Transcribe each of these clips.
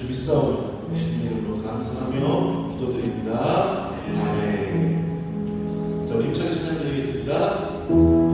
주를 믿사오니 주님으로 감사하며 기도드립니다. 아멘. 자, 우리 힘차게 찬양드리겠습니다. 오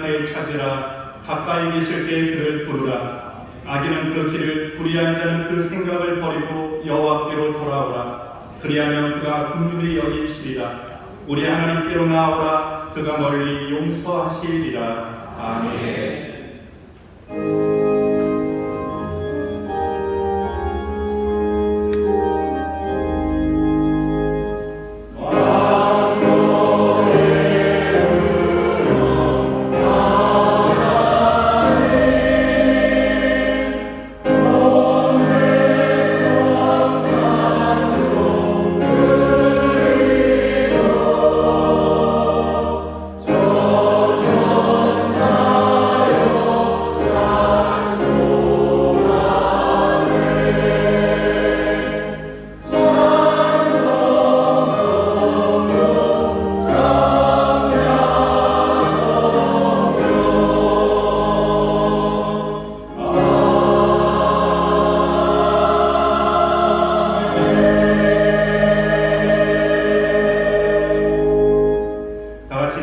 그의 찾으라. 가까이 계실 때 그를 부르라. 악인은 그 길을, 불의한 자는 그 생각을 버리고 여호와께로 돌아오라. 그리하면 그가 긍휼히 여기시리라. 우리 하나님께로 나오라. 그가 널리 용서하시리라. 아멘.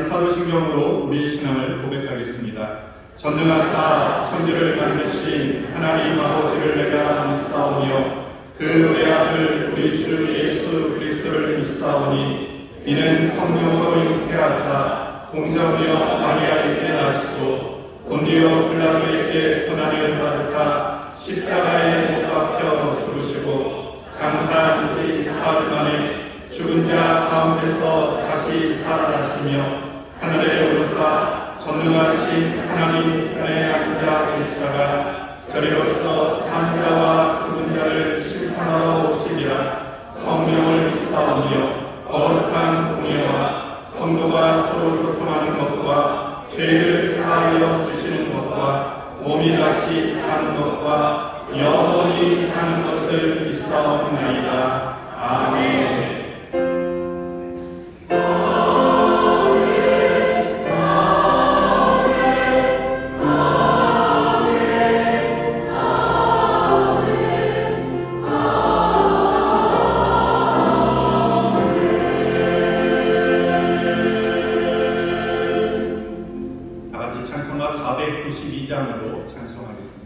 사도신경으로 우리의 신앙을 고백하겠습니다. 전능하사 천지를 만드신 하나님 아버지를 내가 믿사오며 그 외아들 우리 주 예수 그리스도를 믿사오니 이는 성령으로 잉태하사 공자오며 마리아에게 나시고 본디오 빌라도에게 고난을 받으사 십자가에 못 박혀 죽으시고 장사한 지 사흘 만에 죽은 자 가운데서 다시 살아나시며 하늘에 오르사 전능하신 하나님 편에 앉아 계시다가 저리로서 산 자와 죽은 자를 심판하러 오시리라. 성령을 믿사오며 거룩한 공예와 성도가 서로 교통하는 것과 죄를 사하여 주시는 것과 몸이 다시 사는 것과 영원히 사는 것을 믿사옵나이다. 아멘. 찬송가 492장으로 찬송하겠습니다.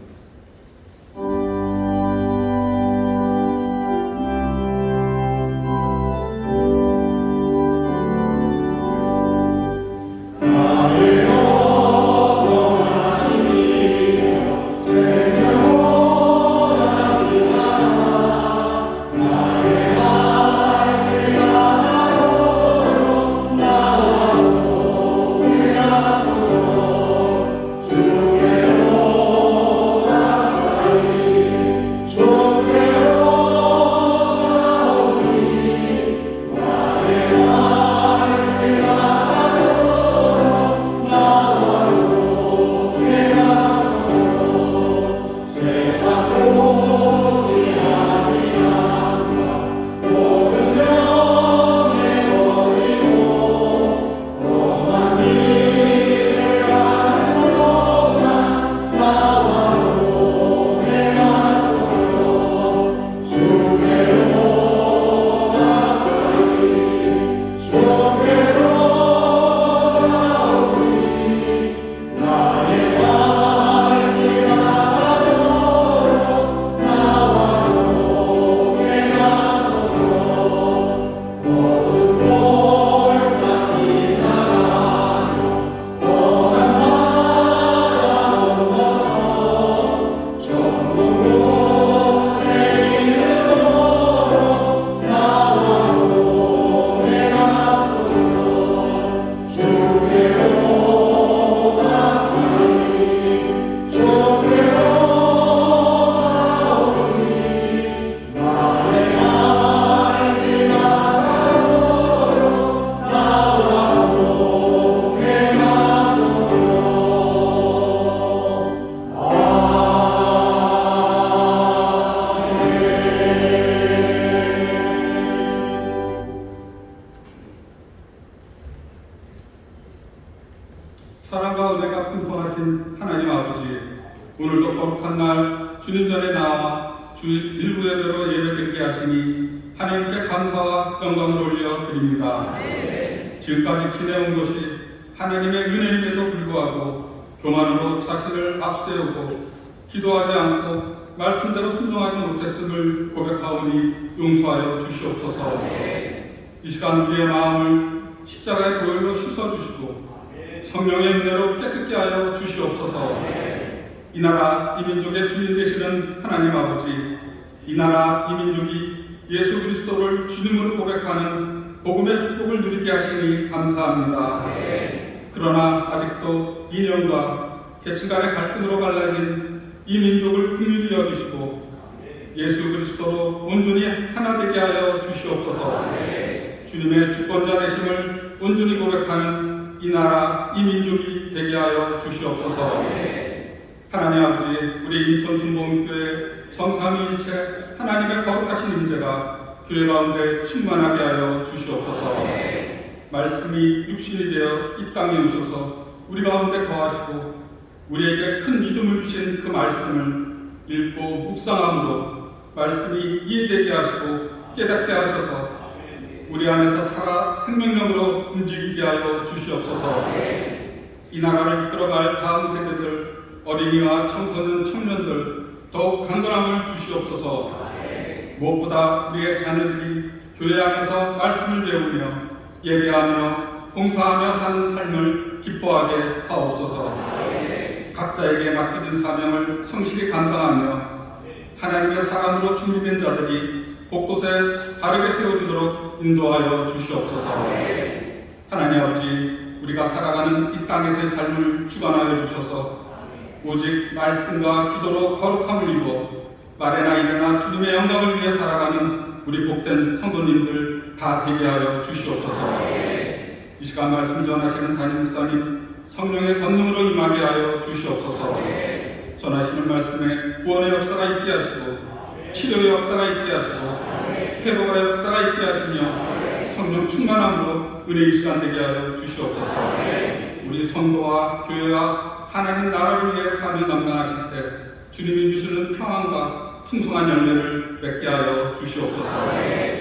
사랑과 은혜가 풍성하신 하나님 아버지, 오늘도 거룩한 날 주님 전에 나와 주 일부 예배로 예배드리게 하시니 하나님께 감사와 영광을 올려 드립니다. 지금까지 지내온 것이 하나님의 은혜임에도 불구하고 교만으로 자신을 앞세우고 기도하지 않고 말씀대로 순종하지 못했음을 고백하오니 용서하여 주시옵소서. 이 시간 우리의 마음을 십자가의 보혈로 씻어주시고 성령의 은혜로 깨끗게 하여 주시옵소서. 이 나라 이 민족의 주인 되시는 하나님 아버지, 이 나라 이 민족이 예수 그리스도를 주님으로 고백하는 복음의 축복을 누리게 하시니 감사합니다. 그러나 아직도 이념과 계층 간의 갈등으로 갈라진 이 민족을 긍휼히 여기시고 예수 그리스도로 온전히 하나 되게 하여 주시옵소서. 주님의 주권자 되심을 온전히 고백하는 이 나라 이 민족이 되게 하여 주시옵소서. 하나님 아버지, 우리 인천순복음교회 성삼위일체 하나님의 거룩하신 임재가 교회 가운데 충만하게 하여 주시옵소서. 말씀이 육신이 되어 이 땅에 오셔서 우리 가운데 거하시고 우리에게 큰 믿음을 주신 그 말씀을 읽고 묵상함으로 말씀이 이해되게 하시고 깨닫게 하셔서 우리 안에서 살아 생명력으로 움직이게 하여 주시옵소서. 이 나라를 이끌어갈 다음 세대들, 어린이와 청소년, 청년들 더욱 강건함을 주시옵소서. 무엇보다 우리의 자녀들이 교회 안에서 말씀을 배우며 예배하며 봉사하며 사는 삶을 기뻐하게 하옵소서. 각자에게 맡겨진 사명을 성실히 감당하며 하나님의 사람으로 준비된 자들이 곳곳에 바르게 세워지도록 인도하여 주시옵소서. 하나님 아버지, 우리가 살아가는 이 땅에서의 삶을 주관하여 주셔서 오직 말씀과 기도로 거룩함을 입어 말에나 이래나 주님의 영광을 위해 살아가는 우리 복된 성도님들 다 되게 하여 주시옵소서. 이 시간 말씀 전하시는 담임 목사님 성령의 권능으로 임하게 하여 주시옵소서. 전하시는 말씀에 구원의 역사가 있게 하시고 치료의 역사가 있게 하시고 회복의 역사가 있게 하시며 성령 충만함으로 은혜의 시간 되게 하여 주시옵소서. 우리 성도와 교회와 하나님 나라를 위해 삶을 감당하실 때 주님이 주시는 평안과 풍성한 열매를 맺게 하여 주시옵소서.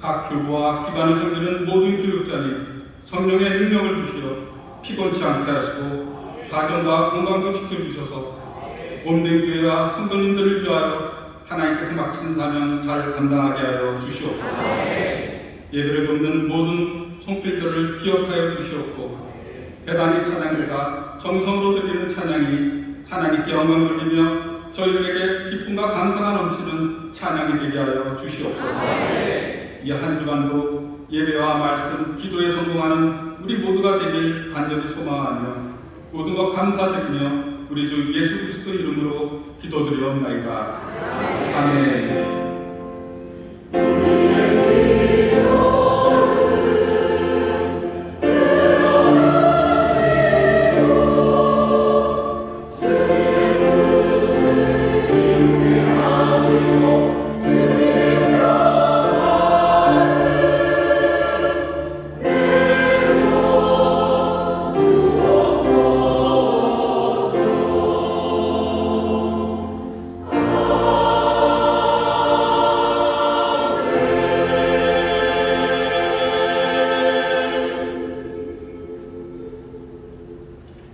각 교부와 기관을 섬기는 모든 교육자님 성령의 능력을 주시어 피곤치 않게 하시고 가정과 건강도 지켜주셔서 몸된 교회와 성도님들을 위하여 하나님께서 맡기신 사명 잘 감당하게 하여 주시옵소서. 예배를 돕는 모든 손길들을 기억하여 주시옵고 대단히 찬양들과 정성으로 드리는 찬양이 하나님께 영광 돌리며 저희들에게 기쁨과 감사가 넘치는 찬양이 되게 하여 주시옵소서. 이 한 주간도 예배와 말씀, 기도에 성공하는 우리 모두가 되길 간절히 소망하며 모든 것 감사드리며 우리 주 예수 그리스도 이름으로 기도드리옵나이다. 아멘.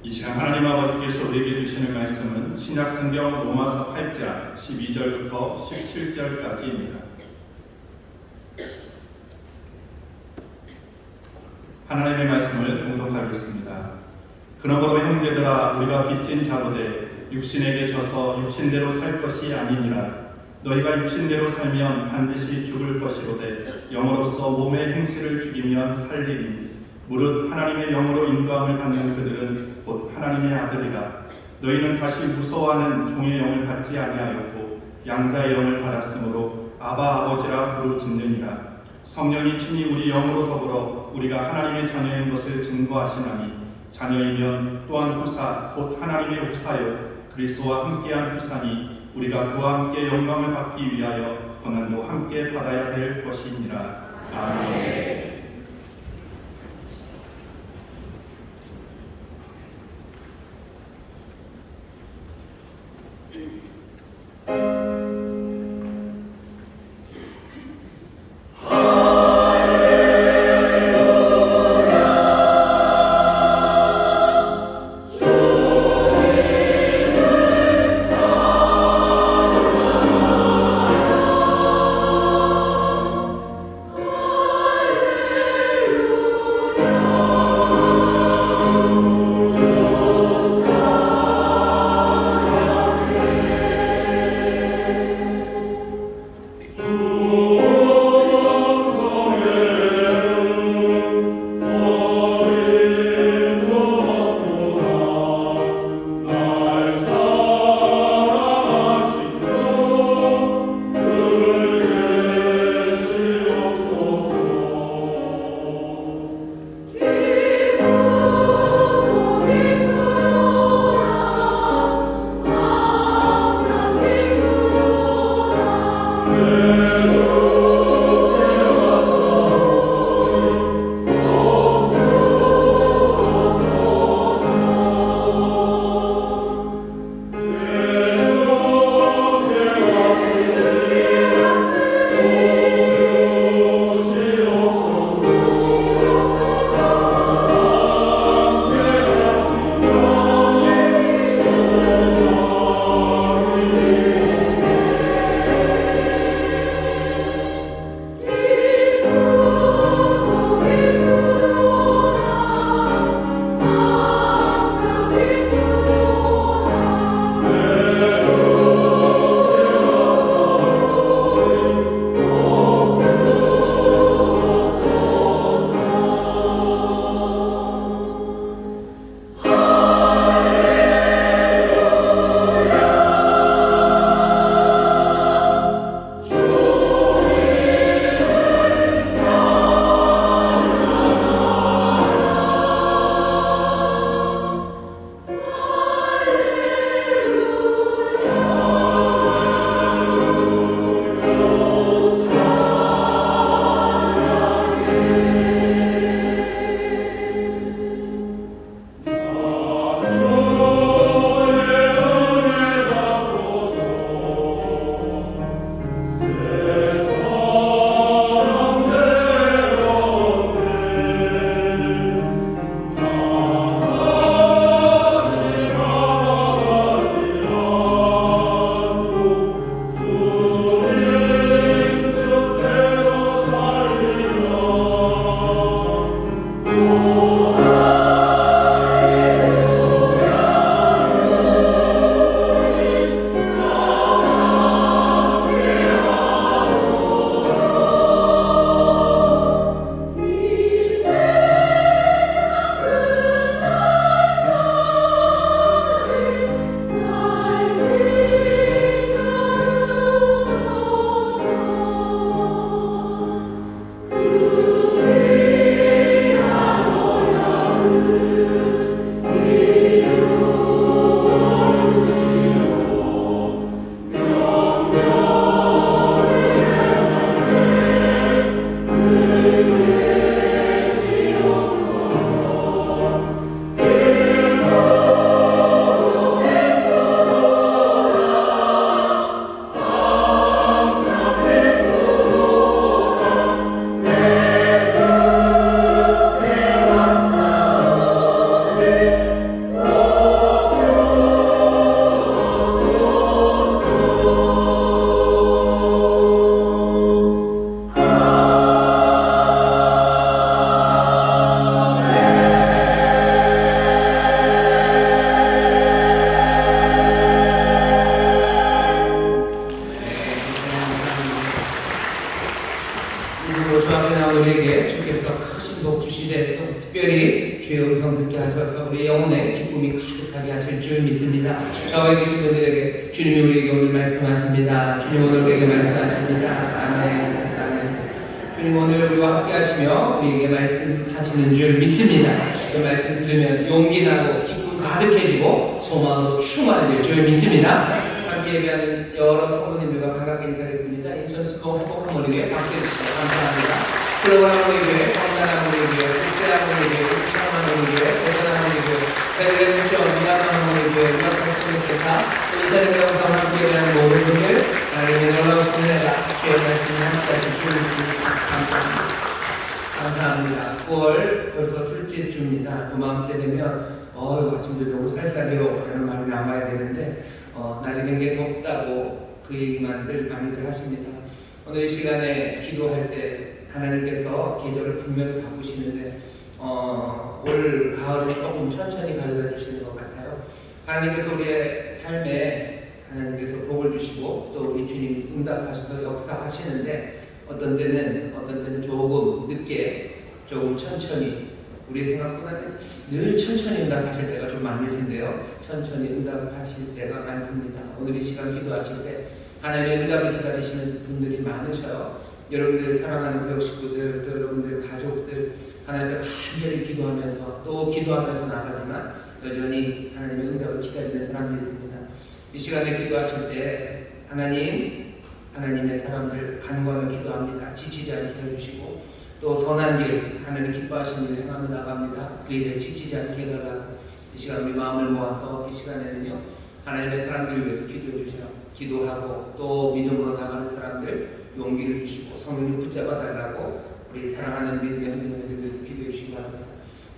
이 시간 하나님 아버지께서 우리에게 주시는 말씀은 신약성경 로마서 8장 12절부터 17절까지입니다. 하나님의 말씀을 공독하겠습니다. 그러므로 형제들아, 우리가 빚진 자로되 육신에게 져서 육신대로 살 것이 아니니라. 너희가 육신대로 살면 반드시 죽을 것이로되 영으로서 몸의 행실을 죽이면 살리니 무릇 하나님의 영으로 인도함을 받는 그들은 곧 하나님의 아들이라. 너희는 다시 무서워하는 종의 영을 받지 아니하였고 양자의 영을 받았으므로 아바 아버지라 부르짖느니라. 성령이 친히 우리 영으로 더불어 우리가 하나님의 자녀인 것을 증거하시나니 자녀이면 또한 후사 곧 하나님의 후사여 그리스도와 함께한 후사니 우리가 그와 함께 영광을 받기 위하여 고난도 함께 받아야 될 것이니라. 아멘. 믿습니다. 저에 계신 분들에게 주님이 우리에게 오늘 말씀하십니다. 주님 오늘 우리에게 말씀하십니다. 아멘. 아멘. 주님 오늘 우리와 함께 하시며 우리에게 말씀하시는 줄 믿습니다. 그 말씀 들으면 용기 나고 기쁨 가득해지고 소망으로 충만해질 줄 믿습니다. 함께 예배하는 여러 성도님들과 반갑게 인사하겠습니다. 인천 수도 행복한 머리에 박수 해주시고 감사합니다. 들어가는 머리에 건강한 머리에 국제한 머리에 국제한 머리에 대단한 머리에 배려의 점 미안한 머리에 연락하시겠다. 인터넷 영상 함께 예배하는 모든 분들 나에게 연락주시라. 주의 말씀이 함께 하신 줄 믿습니다. 감사합니다. 감사합니다. 9월 벌써 둘째 주입니다. 그맘때 되면 아침 저녁으로 살살해요 라는 말이 나와야 되는데 낮에 굉장히 덥다고 그 얘기만 많이들 하십니다. 오늘 이 시간에 기도할 때 하나님께서 계절을 분명히 바꾸시는데 올 가을을 조금 천천히 가져다 주시는 것 같아요. 하나님께서 우리의 삶에 하나님께서 복을 주시고 또 우리 주님 응답하셔서 역사하시는데 어떤 때는 조금 늦게 조금 천천히 우리 생각보다는 늘 천천히 응답하실 때가 좀 많으신데요. 천천히 응답하실 때가 많습니다. 오늘 이 시간 기도하실 때 하나님의 응답을 기다리시는 분들이 많으셔요. 여러분들 사랑하는 교육 식구들 또 여러분들 가족들 하나님 앞에 간절히 기도하면서 또 기도하면서 나가지만 여전히 하나님의 응답을 기다리는 사람들이 있습니다. 이 시간에 기도하실 때 하나님의 사람들 간구하며 기도합니다. 지치지 않게 해주시고 또 선한 길 하나님 기뻐하시는 일을 행하며 나갑니다. 그 일에 지치지 않게 해달라고 이 시간 우리 마음을 모아서 이 시간에는요 하나님의 사람들을 위해서 기도해 주셔요. 기도하고 또 믿음으로 나가는 사람들 용기를 주시고 성령을 붙잡아 달라고 우리 사랑하는 믿음의 형제들을 위해서 기도해 주시기 바랍니다.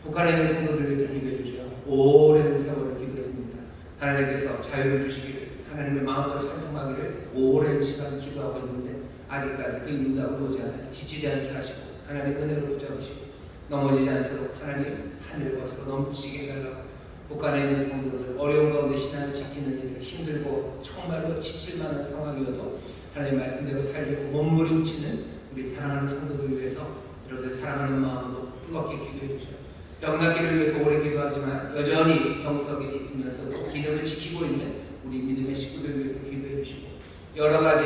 북한에 있는 성도들을 위해서 기도해 주셔요. 오랜 세월을 기도했습니다. 하나님께서 자유를 주시기를 하나님의 마음으로 찬송하기를 오랜 시간 기도하고 있는데 아직까지 그 응답을 오지 않아요. 지치지 않게 하시고 하나님 은혜로 붙잡으시고 넘어지지 않도록 하나님 하늘의 것으로 넘치게 해달라고 북한에 있는 성도들 어려운 가운데 신앙을 지키는 일이 힘들고 정말로 지칠 만한 상황이어도 하나님 말씀대로 살려고 몸부림치는 우리 사랑하는 성도들을 위해서 여러분들 사랑하는 마음으로 뜨겁게 기도해 주셔요. 병낫기를 위해서 오래 기도하지만 여전히 병석에 있으면서도 믿음을 지키고 있는 우리 믿음의 식구들을 위해서 기도해 주시고 여러 가지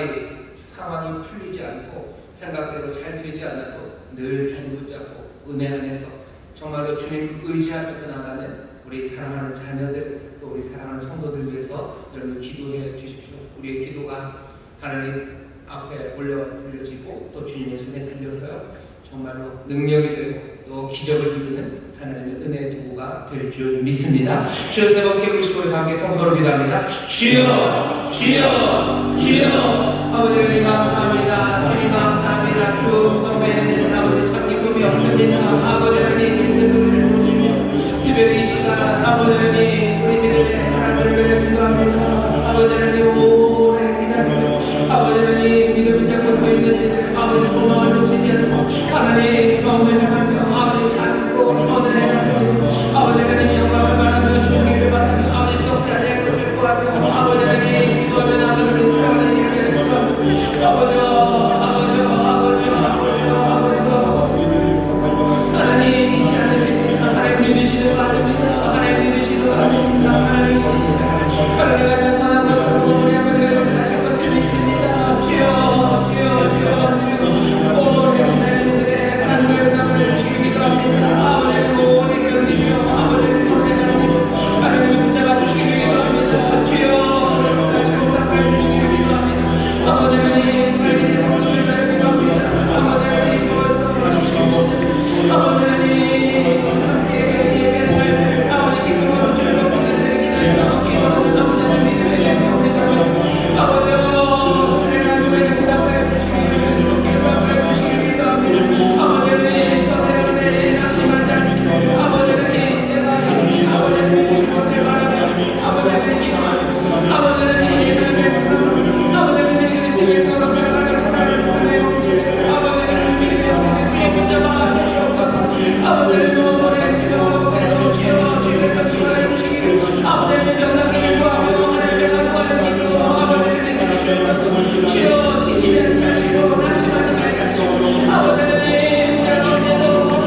상황이 풀리지 않고 생각대로 잘 되지 않아도 늘 주님 붙잡고 은혜 안에서 정말로 주님 의지하면서 나가는 우리 사랑하는 자녀들 또 우리 사랑하는 성도들 위해서 여러분 기도해 주십시오. 우리의 기도가 하나님 앞에 올려 들려지고 또 주님의 손에 들려서요 정말로 능력이 되고 또 기적을 이루는 하나님의 은혜의 도구가 될 줄 믿습니다. 주여 세 번 기울이시고 함께 통성으로 기도합니다. 주여 주여 주여 아버지 주님 감사합니다. 주님 감사합니다. 주 성배는 아버지 참 기쁨이 없습니다. 아버지 주님 주님의 소리를 보시며 예배의 이 시간 아버지 주님 우리 믿음의 사람들을 위해 기도합니다. 아버지 주님 오래 기다리며 아버지 주님 믿음을 잡고 서 있는 이들 아버지 소망을 놓치지 않고 하나님 성을 향하며 아버지 찾고 헌을 행하며 아버지 하나님 영광을 바라며 주기를 바라며 아버지 속죄할 것을 구하며 아버지 하나님 기도하며 나가는 사랑하는 일을 구하며 아버지 하나님 잊지 않으십니다. 하나님 믿으시는 바랍니다. 하나님 믿으시는 바랍니다. 하나님 믿으시는 바랍니다. 선한 것으로 우리 아버지를 하실 것을 믿습니다. 주여 주여 주여 주여 오 하나님들의 하나님의 응답을 주시기 기도합니다. 아버지 소원이 견디며 아버지의 손에 하나님을 붙잡아 주시기 기도합니다. 주여 붙잡아 주시기 기도합니다. 아버지 하나님 하나님의 성도를 기도합니다. 아버지 하나님 벌써 주시옵소서. 아버지 하나님 함께 예배를 아버지 기쁨으로 즐겁게 기다리며 기도하는 아버지 하나님 믿음의 예배입니다. 아버지 하나님의 응답을 주시기를 속기를 바라며 주시기를 기도합니다. 아버지 하나님 성령의 사심한 자입니다. 아버지 하나님 내가 아버지 하나님 주신 것을 바라며 아버지 하나님 기도하며 아버지 하나님 예배를 사랑하며 아버지 하나님 그리스도께서 살아가는 삶을 보내어 주시기를 아버지 하나님 믿음의 주님 붙잡아 주시옵소서. 아버지 하나님 노래하시며 그래도 주여 주께서 지원해 주시기를 아버지 하나님 영광을 구하며 하나님의 가슴을 기도 아버지 하나님 주시옵소서. 주여 지치지 않게 하시고 낙심하지 말게 하시고 아버지 하나님 그럴 때도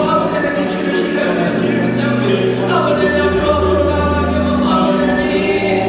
아버지 하나님 주를 신뢰하며 주를 붙잡고 아버지 하나님 앞으로 돌아가며 아버지 하나님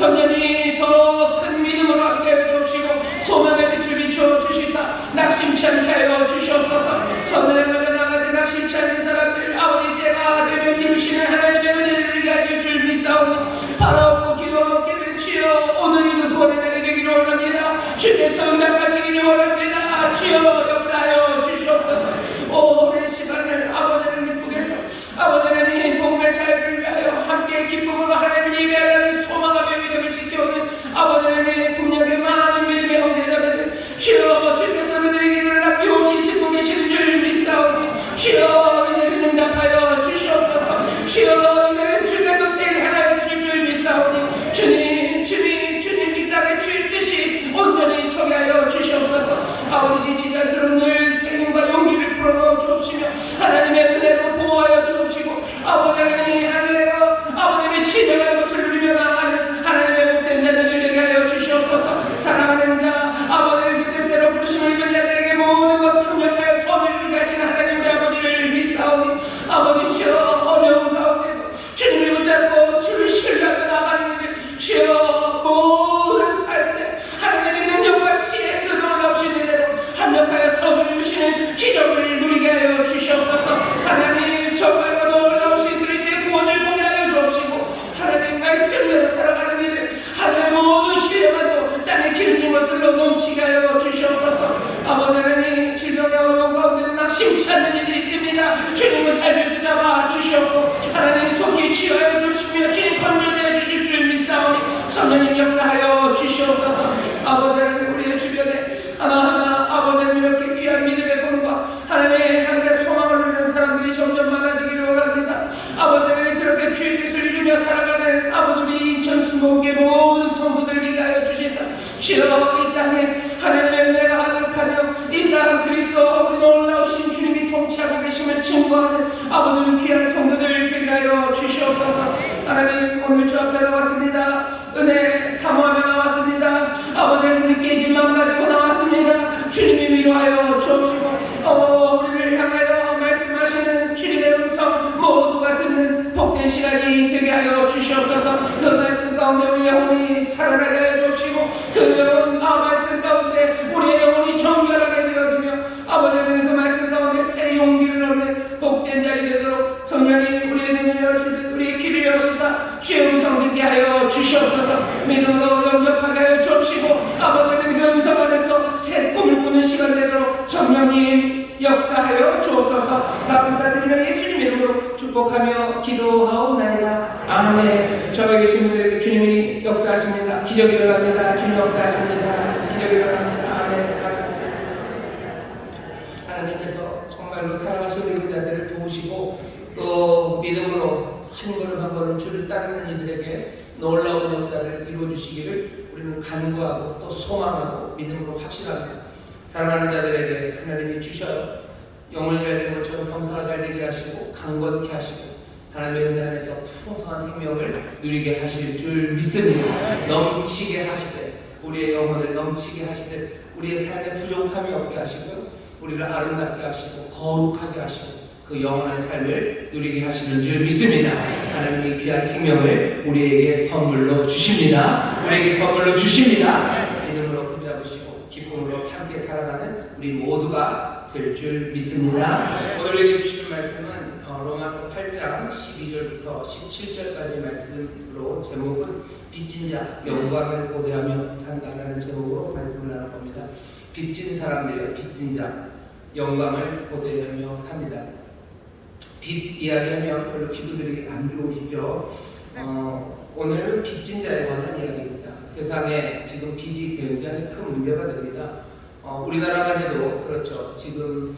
선녀님 더 큰 믿음으로 함께하여 주옵시고 소망의 빛을 비추어 주시사 낙심치 않게 하여 주시옵소서. 선언에 걸려 나가되 낙심치 않는 사람들 아버지 때가 되면 이루시는 하나님의 은혜를 누리게 하실 줄 믿사오니 바라옵고 기도하옵기를 주여 오늘이 그 구원의 날이 되기를 원합니다. 주께서 응답하시기를 원합니다. 주여 역사하여 주시옵소서. 오랜 시간을 아버지 하나님 속에서 아버지 하나님 복음의 자유를 위하여 함께 기쁨으로 하나님을 예배하려는 소망하며 믿음을 지켜오는 아버지 하나님 국력의 많은 믿음의 형제자매들 주여 주께서 그들에게 일을 남김없이 듣고 계시는 줄 믿사오니 주여 이들을 응답하여 주시옵소서. 주여 이들은 주께서 생하여 주실 줄 믿사오니 주님 이 땅에 주의 뜻이 온전히 서게 하여 주시옵소서. 아버지 지자들은 늘 생명과 용기를 불어넣어 주옵시며 하나님의 은혜로 보호하여 주옵시고 아버지 하나님 아버님의 신령한 것을 누리며 나아가는 하나님의 복된 자들을 되게 하여 주시옵소서. 사랑하는 자 아버지를 그 뜻대로 부르심을 입은 자들에게 모든 것을 협력하여 선을 이루게 하시는 하나님 우리 아버지를 믿사오니 아버지시여 어려운 가운데도 주님을 붙잡고 주를 신뢰하며 나가는 일을 주여 모든 삶에 하나님의 능력과 지혜 그 놀라우신 은혜로 합력하여 선을 이루시는 기적을 누리게 하여 주시옵소서. 하나님 정말로 놀라우신 그리스도의 구원을 보게 하여 주옵시고 하나님 말씀대로 살아가는 일을 하늘의 모든 시련만도 땅에 기름진 것들로 넘치게 하여 주시옵소서. 아버지 하나님 질병의 어려운 가운데도 낙심치 않는 일이 있습니다. 주님의 삶을 붙잡아 주시옵고 하나님 속이 치유하여 주시며 주님 건져내어 주실 줄 믿사오니 성령님 역사하여 주시옵소서. 아버지 하나님 우리의 주변에 하나하나 아버지 하나님 이렇게 귀한 믿음의 본과 하나님의 하늘의 소망을 누리는 사람들이 점점 많아지기를 원합니다. 아버지 하나님 그렇게 주의 뜻을 이루며 살아가는 아버지 우리 인천 순복의 모든 성도들 되게 하여 주시사 주여 이 땅에 하나님의 은혜가 가득하며 이 땅 그리스도 우리 놀라우신 주님이 통치하고 계심을 증거하는 아버지 우리 귀한 성도들 되게 하여 주시옵소서. 하나님 오늘 주 앞에 나왔습니다. 은혜 사모하며 나왔습니다. 아버지 우리 깨진 마음 가지고 나왔습니다. 주님이 위로하여 주옵시고 우리를 향하여 말씀하시는 주님의 음성 모두가 듣는 복된 시간이 되게 하여 주시옵소서. 그 말씀 가운데 우리 영혼이 살아나게 하여 주옵시고 그 영혼 말씀 가운데 우리의 영혼이 정결하게 되어지며 아버지는 그 말씀 가운데 새 용기를 얻는 복된 자리 되도록 성령님 우리의 눈을 여시듯 우리의 귀를 여시사 주의 음성 듣게 하여 주시옵소서. 믿음으로 영접하게 하여 주옵시고 아버지는 그 음성 안에서 새 꿈을 꾸는 시간 되도록 성령님 역사하여 주옵소서. 감사드리며 예수님 이름으로 축복하며 기도하옵나이다. 아멘. 저에 계신 분들에게 주님이 역사하십니다. 기적이 일어납니다. 주님 역사하십니다. 기적이 일어납니다. 아멘. 하나님께서 정말로 사랑하시는 우리 자들을 도우시고 또 믿음으로 한 걸음 한 걸음 주를 따르는 이들에게 놀라운 역사를 이루어주시기를 우리는 간구하고 또 소망하고 믿음으로 확신합니다. 사랑하는 자들에게 하나님이 주셔요. 영혼이 잘 되는 것처럼 병사가 잘 되게 하시고 강건케 하시고 하나님의 은혜 안에서 풍성한 생명을 누리게 하실 줄 믿습니다. 넘치게 하시되 우리의 영혼을 넘치게 하시되 우리의 삶에 부족함이 없게 하시고 우리를 아름답게 하시고 거룩하게 하시고 그 영원한 삶을 누리게 하시는 줄 믿습니다. 하나님이 귀한 생명을 우리에게 선물로 주십니다. 우리에게 선물로 주십니다. 믿음으로 붙잡으시고 기쁨으로 함께 살아가는 우리 모두가 될 줄 믿습니다. 오늘에게 주시는 말씀은 로마서 8장 12절부터 17절까지 말씀으로 제목은 빚진 자 영광을 고대하며 산다라는 제목으로 말씀을 나눌 겁니다. 빚진 사람들이요, 빚진 자 영광을 고대하며 삽니다. 빚 이야기하면 별로 기도들이 안 좋으시죠? 오늘은 빚진 자에 관한 이야기입니다. 세상에 지금 빚이 굉장히 큰 문제가 됩니다. 우리나라만 해도 그렇죠. 지금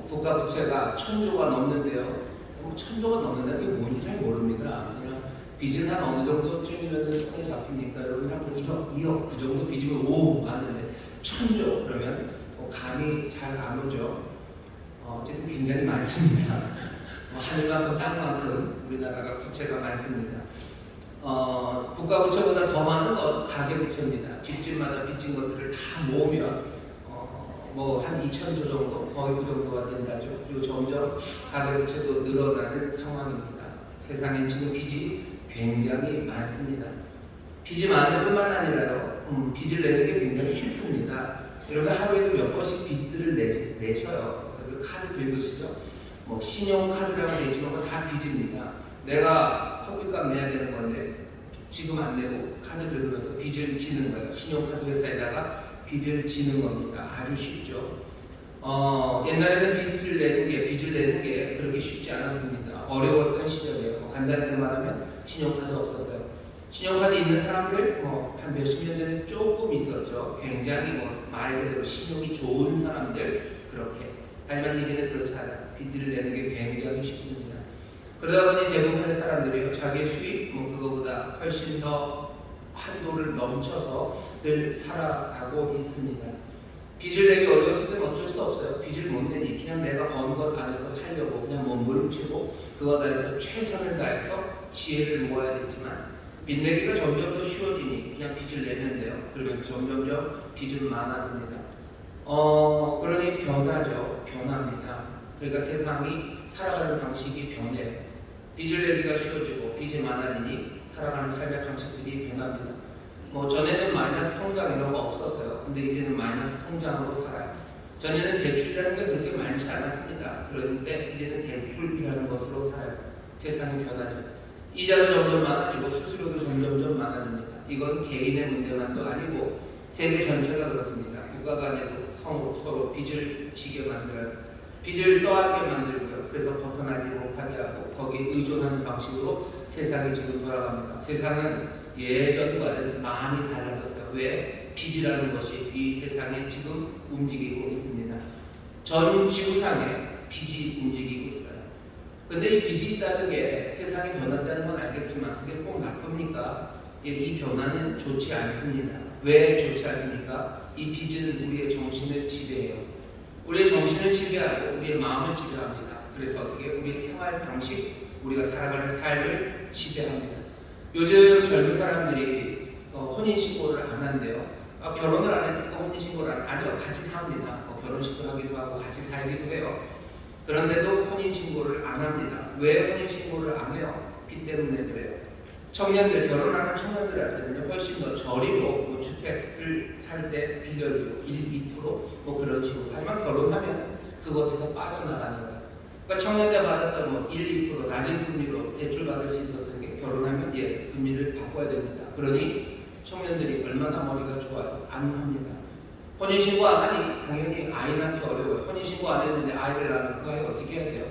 국가 부채가 1000조가 넘는데요. 1000조가 넘는다는 게 뭔지 잘 모릅니다. 그냥 빚은 한 어느 정도쯤이면 손에 잡힙니까? 여러분 한 1억, 2억 그 정도 빚이면 오 맞는데 1000조 그러면 감이 잘 안 오죠. 어쨌든 굉장히 많습니다. 하늘만큼 땅만큼 우리나라가 부채가 많습니다. 국가 부채보다 더 많은 건 가계 부채입니다. 집집마다 빚진 것들을 다 모으면 한 2000조 정도 거의 그 정도가 된다죠. 그리고 점점 가계 부채도 늘어나는 상황입니다. 세상엔 지금 빚이 굉장히 많습니다. 빚이 많을 뿐만 아니라요. 빚을 내는 게 굉장히 쉽습니다. 여러분 하루에도 몇 번씩 빚들을 내셔요. 그 카드 긁으시죠? 뭐 신용카드라고 되어 있지만 그건 다 빚입니다. 내가 커피값 내야 되는 건데 지금 안 내고 카드 긁으면서 빚을 지는 거예요. 신용카드 회사에다가 빚을 지는 겁니다. 아주 쉽죠. 옛날에는 빚을 내는 게 그렇게 쉽지 않았습니다. 어려웠던 시절이에요. 간단하게 말하면 신용카드 없었어요. 신용카드 있는 사람들 한 몇십 년 전에 조금 있었죠. 굉장히 말 그대로 신용이 좋은 사람들 그렇게. 하지만 이제는 그렇지 않아요. 빚을 내는 게 굉장히 쉽습니다. 그러다 보니 대부분의 사람들이 자기의 수입 그거보다 훨씬 더 한도를 넘쳐서 늘 살아가고 있습니다. 빚을 내기 어려웠을 때는 어쩔 수 없어요. 빚을 못 내니 그냥 내가 번 것 안에서 살려고 그냥 몸부림치고 그것 안에서 최선을 다해서 지혜를 모아야겠지만 빚 내기가 점점 더 쉬워지니 그냥 빚을 내는데요. 그러면서 점점점 빚은 많아집니다. 그러니 변합니다. 그러니까 세상이 살아가는 방식이 변해요. 빚을 내기가 쉬워지고 빚이 많아지니 살아가는 삶의 방식들이 변합니다. 전에는 마이너스 통장 이런 거 없었어요. 근데 이제는 마이너스 통장으로 살아요. 전에는 대출이라는 게 그렇게 많지 않았습니다. 그런데 이제는 대출이라는 것으로 살아요. 세상이 변하죠. 이자도 점점 많아지고 수수료도 점점 많아집니다. 이건 개인의 문제만도 아니고 세계 전체가 그렇습니다. 국가 간에도 서로 빚을 지게 만들어요. 빚을 떠안게 만들고요. 그래서 벗어나지 못하게 하고 거기에 의존하는 방식으로 세상이 지금 돌아갑니다. 세상은 예전과는 많이 달라졌어요. 왜? 빚이라는 것이 이 세상에 지금 움직이고 있습니다. 전 지구상에 빚이 움직이고 있어요. 근데 이 빚이 있다는 게 세상이 변한다는 건 알겠지만 그게 꼭 나쁩니까? 이 변화는 좋지 않습니다. 왜 좋지 않습니까? 이 빚은 우리의 정신을 지배해요. 우리의 정신을 지배하고 우리의 마음을 지배합니다. 그래서 어떻게 우리의 생활 방식, 우리가 살아가는 삶을 지배합니다. 요즘 젊은 사람들이 혼인신고를 안 한대요. 결혼을 안 했으니까 혼인신고를 아니요. 같이 삽니다. 결혼식도 하기도 하고 같이 살기도 해요. 그런데도 혼인신고를 안 합니다. 왜 혼인신고를 안 해요? 빚 때문에 그래요. 청년들, 결혼하는 청년들한테는 훨씬 더 저리로 주택을 살 때 빌려주고 1, 2% 그런 식으로. 하지만 결혼하면 그것에서 빠져나가는 거예요. 그러니까 청년 때 받았던 1, 2% 낮은 금리로 대출 받을 수 있었던 게 결혼하면 금리를 바꿔야 됩니다. 그러니 청년들이 얼마나 머리가 좋아요? 안 합니다. 혼인신고 안 하니 당연히 아이 낳기 어려워요. 혼인신고 안 했는데 아이를 낳으면 그 아이 어떻게 해야 돼요?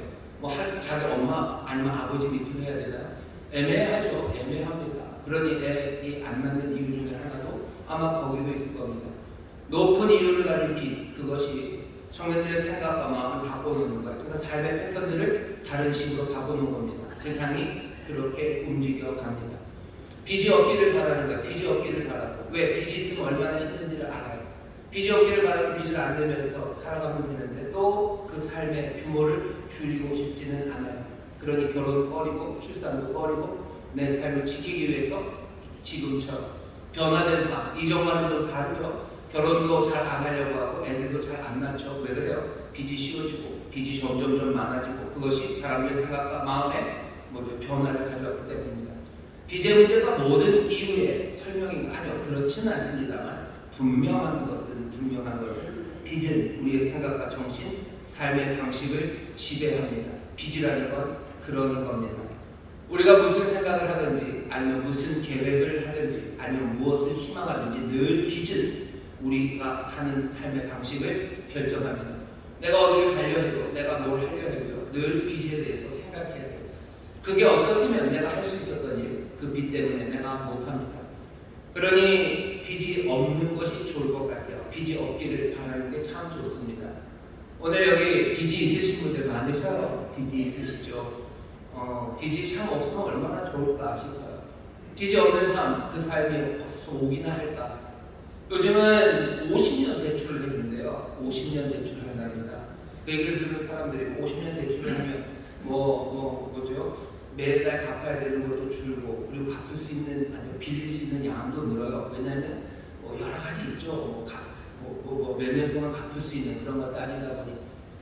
자기 엄마 아니면 아버지 밑으로 해야 되나요? 애매하죠. 애매합니다. 그러니 애이 안 낳는 이유 중에 하나도 아마 거기도 있을 겁니다. 높은 이유를 가진 빚, 그것이 청년들의 생각과 마음을 바꿔놓는 거예요. 그러니까 삶의 패턴들을 다른 식으로 바꿔놓은 겁니다. 세상이 그렇게 움직여갑니다. 빚이 없기를 바라는 거예요. 빚이 없기를 바라고. 왜? 빚이 있으면 얼마나 힘든지를 알아요. 빚이 없기를 바라고 빚을 안 내면서 살아가면 되는데 또 그 삶의 규모를 줄이고 싶지는 않아요. 그러니 결혼 꺼리고 출산도 꺼리고 내 삶을 지키기 위해서 지금처럼 변화된 삶, 이전과는 좀 다르죠. 결혼도 잘 안 하려고 하고 애들도 잘 안 낳죠. 왜 그래요? 빚이 쉬워지고 빚이 점점 많아지고 그것이 사람들의 생각과 마음에 변화를 가져왔기 때문입니다. 빚의 문제가 모든 이유의 설명이 아니요. 그렇지는 않습니다만 분명한 것은 빚은 우리의 생각과 정신, 삶의 방식을 지배합니다. 빚이라는 건 그런 겁니다. 우리가 무슨 생각을 하든지 아니면 무슨 계획을 하든지 아니면 무엇을 희망하든지 늘 빚은 우리가 사는 삶의 방식을 결정합니다. 내가 어디를 가려 해도 내가 뭘 하려 해도 늘 빚에 대해서 생각해야 돼요. 그게 없었으면 내가 할 수 있었던 일, 그 빚 때문에 내가 못합니다. 그러니 빚이 없는 것이 좋을 것 같아요. 빚이 없기를 바라는 게 참 좋습니다. 오늘 여기 빚이 있으신 분들 많으셔요. 빚이 있으시죠. 빚이 참 없으면 얼마나 좋을까 싶어요. 빚이 없는 삶, 그 삶이 오기나 할까. 요즘은 50년 대출을 했는데요. 50년 대출을 한답니다. 그 얘기를 들은 사람들이 50년 대출을 하면 뭐죠? 매달 갚아야 되는 것도 줄고 그리고 갚을 수 있는 아니면 빌릴 수 있는 양도 늘어요. 왜냐하면 여러 가지 있죠. 몇 년 동안 갚을 수 있는 그런 거 따지다 보니.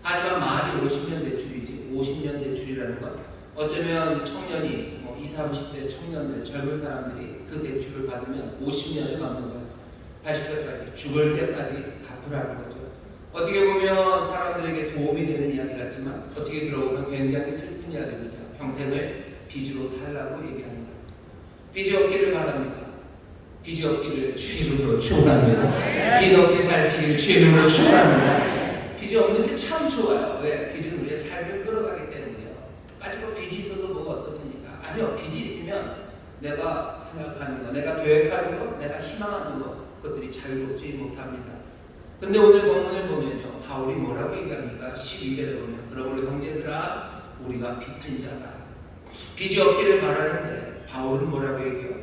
하지만 말이 50년 대출이지 50년 대출이라는 건 어쩌면 청년이 20, 30대 청년들, 젊은 사람들이 그 대출을 받으면 50년을 갚는 거예요. 80대까지, 죽을 때까지 갚으라는 거죠. 어떻게 보면 사람들에게 도움이 되는 이야기 같지만 어떻게 들어보면 굉장히 슬픈 이야기입니다. 평생을 빚으로 살라고 얘기합니다. 빚이 없기를 바랍니다. 빚이 없기를 주의 이름으로 축원합니다. 빚 없게 사시기를 주의 이름으로 축원합니다. 빚이 없는 게 참 좋아요. 왜? 빚은 우리의 삶을 끌어가기 때문이에요. 가지고 빚이 있어도 뭐가 어떻습니까? 아니요, 빚이 있으면 내가 생각하는 거, 내가 계획하는 거, 내가 희망하는 거, 그것들이 자유롭지 못합니다. 근데 오늘 본문을 보면요, 바울이 뭐라고 얘기합니까? 12절에 보면, 그러므로 형제들아, 우리가 빚진 자다. 빚이 없기를 바라는데 바울은 뭐라고 얘기해요?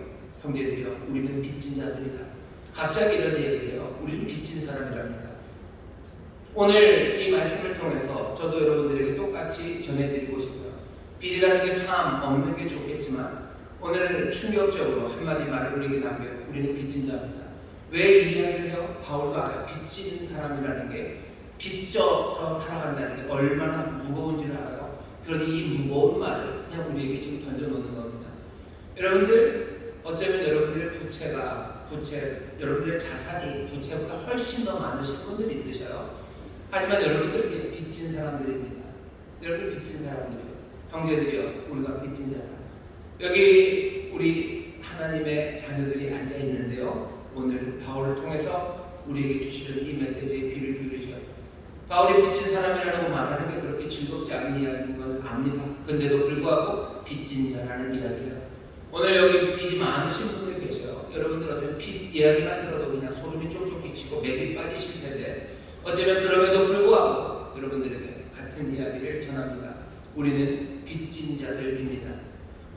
형제들이요, 우리는 빚진 자들이다. 갑자기 이런 얘기해요. 우리는 빚진 사람이랍니다. 오늘 이 말씀을 통해서 저도 여러분들에게 똑같이 전해드리고 싶어요. 빚이라는 게 참 없는 게 좋겠지만 오늘 충격적으로 한마디 말을 우리에게 남겨요. 우리는 빚진 자입니다. 왜 이 이야기를 해요? 바울도 알아요. 빚진 사람이라는 게 빚져서 살아간다는 게 얼마나 무거운지를 알아요. 그러니 이 무거운 말을 그냥 우리에게 지금 던져놓는 겁니다. 여러분들, 어쩌면 여러분들의 여러분들의 자산이 부채보다 훨씬 더 많으신 분들이 있으셔요. 하지만 여러분들 빚진 사람들입니다. 여러분들 빚진 사람들이요. 형제들이요, 우리가 빚진 자다. 여기 우리 하나님의 자녀들이 앉아 있는데요. 오늘 바울을 통해서 우리에게 주시는 이 메시지에 귀를 기울이셔요. 바울이 빚진 사람이라고 말하는 게 그렇게 즐겁지 않은 이야기인 건 압니다. 근데도 불구하고 빚진 자라는 이야기예요. 오늘 여기 빚이 많으신 분들 계셔요. 여러분들 어쩌면 빚 이야기만 들어도 그냥 소름이 쫄쫄 끼치고 맥이 빠지실 텐데 어쩌면 그럼에도 불구하고 여러분들에게 같은 이야기를 전합니다. 우리는 빚진 자들입니다.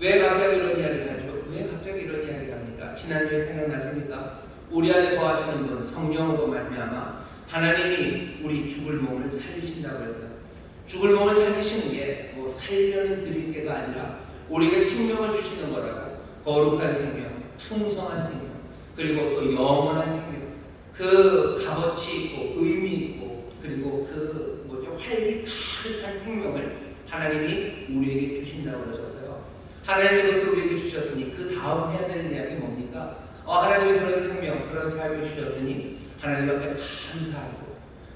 왜 갑자기 이런 이야기를 하죠? 왜 갑자기 이런 이야기를 합니까? 지난주에 생각나십니까? 우리 안에 거하시는 분, 성령으로 말미암아 하나님이 우리 죽을 몸을 살리신다고 해서 죽을 몸을 살리시는 게 뭐 살려는 드릴 게가 아니라 우리에게 생명을 주시는 거라고. 거룩한 생명, 풍성한 생명, 그리고 또 영원한 생명, 그 값어치 있고 의미 있고 그리고 그 활기 가득한 생명을 하나님이 우리에게 주신다고 그러셨어요. 하나님의 것을 우리에게 주셨으니 그 다음 해야 되는 이야기 뭡니까? 하나님이 그런 생명, 그런 삶을 주셨으니 하나님 앞에 감사하고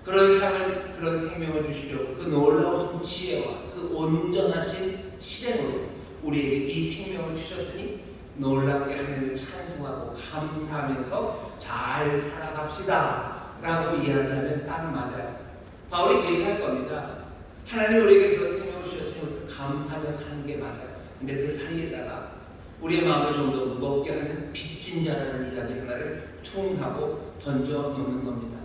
그런 생명을 주시려고 그 놀라우신 지혜와 그 온전하신 실행으로 우리에게 이 생명을 주셨으니 놀랍게 하나님을 찬송하고 감사하면서 잘 살아갑시다 라고 이야기하면 딱 맞아요. 바울이 그 얘기할 겁니다. 하나님 우리에게 그런 생명을 주셨으니 감사하면서 하는 게 맞아요. 근데 그 사이에다가 우리의 마음을 좀 더 무겁게 하는 빚진 자라는 이야기 하나를 퉁 하고 던져 놓는 겁니다.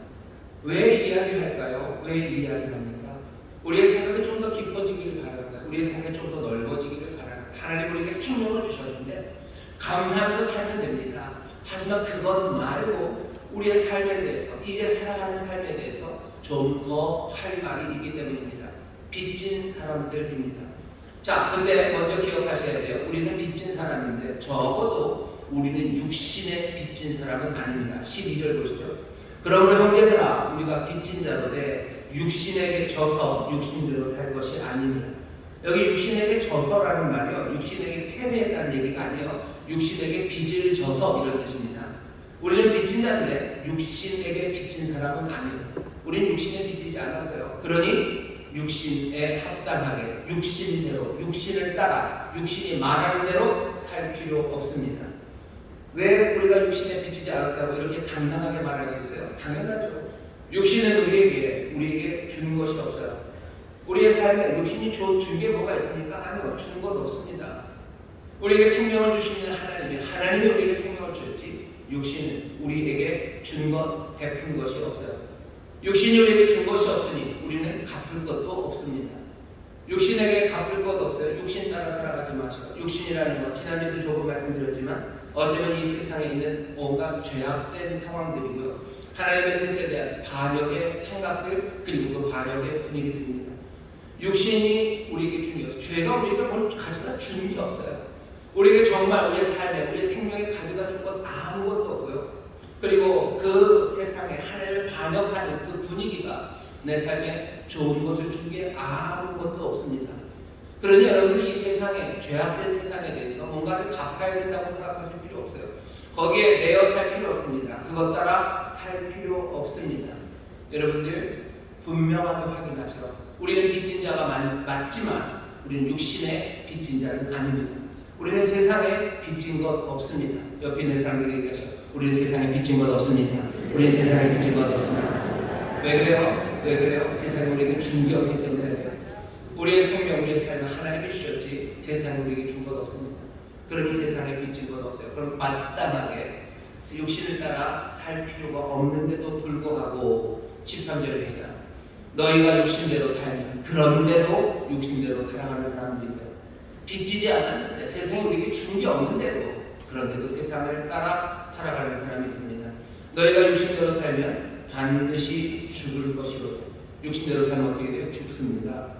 왜 이야기를 할까요? 왜 이야기를 합니까? 우리의 생각이 좀 더 깊어지기를 바랍니다. 우리의 생각이 좀 더 넓어지기를 바랍니다. 하나님 우리에게 생명을 주셨는데 감사하면서 살면 됩니다. 하지만 그것 말고 우리의 삶에 대해서, 이제 살아가는 삶에 대해서 좀 더 할 말이 있기 때문입니다. 빚진 사람들입니다. 자, 근데 먼저 기억하셔야 돼요. 우리는 빚진 사람인데 적어도 우리는 육신에 빚진 사람은 아닙니다. 12절 보시죠. 그러므로 형제들아, 우리가 빚진 자로되 육신에게 져서 육신대로 살 것이 아닙니다. 여기 육신에게 져서라는 말이요, 육신에게 패배했다는 얘기가 아니에요. 육신에게 빚을 져서 이런 뜻입니다. 우리는 빚진 자인데 육신에게 빚진 사람은 아니에요. 우리는 육신에 빚지지 않았어요. 그러니 육신에 합당하게 육신대로, 육신을 따라 육신이 말하는 대로 살 필요 없습니다. 왜 우리가 육신에 빚지지 않았다고 이렇게 당당하게 말할 수 있어요? 당연하죠. 육신은 우리에게 주는 것이 없어요. 우리의 삶에 육신이 준 게 뭐가 있습니까? 아니요, 주는 것 없습니다. 우리에게 생명을 주시는 하나님이 우리에게 생명을 주셨지 육신은 우리에게 준 것, 베푼 것이 없어요. 육신이 우리에게 준 것이 없으니 우리는 갚을 것도 없습니다. 육신에게 갚을 것 없어요. 육신 따라 살아가지 마시고. 육신이라는 것, 지난주에도 조금 말씀드렸지만 어쩌면 이 세상에 있는 온갖 죄악된 상황들이고요. 하나님의 뜻에 대한 반역의 생각들, 그리고 그 반역의 분위기들입니다. 육신이 우리에게 준 게 없어요. 죄가 우리에게 뭘 가져다 준 게 없어요. 우리에게 정말 우리의 삶에, 우리의 생명에 가져다 준 건 아무것도 없고요. 그리고 그 세상에 하나님을 반역하는 그 분위기가 내 삶에 좋은 것을 준 게 아무것도 없습니다. 그러니 여러분이 이 세상에, 죄악된 세상에 대해서 뭔가를 갚아야 된다고 생각하실 필요 없어요. 거기에 매여 살 필요 없습니다. 그것 따라 살 필요 없습니다. 여러분들 분명하게 확인하셔. 우리는 빚진 자가 맞지만 우리는 육신의 빚진 자는 아닙니다. 우리는 세상에 빚진 것 없습니다. 옆에 있는 사람들에게 얘기하셔. 우리는 세상에 빚진 것 없습니다. 우리는 세상에 빚진 것 없습니다. 왜 그래요? 왜 그래요? 세상이 우리에게 준 게 없기 때문에 그래요. 우리의 생명, 우리의 삶은 하나님이 주셨지 세상이 우리에게 준 것 없습니다. 그러니 세상에 빚진 것 없어요. 그럼 마땅하게 육신을 따라 살 필요가 없는데도 불구하고 13절입니다. 너희가 육신대로 살면 그런데도 육신대로 살아가는 사람들이 있어요. 빚지지 않았는데 세상에 우리에게 준 게 없는데도 그런데도 세상을 따라 살아가는 사람이 있습니다. 너희가 육신대로 살면 반드시 죽을 것이거든. 육신대로 살면 어떻게 돼요? 죽습니다.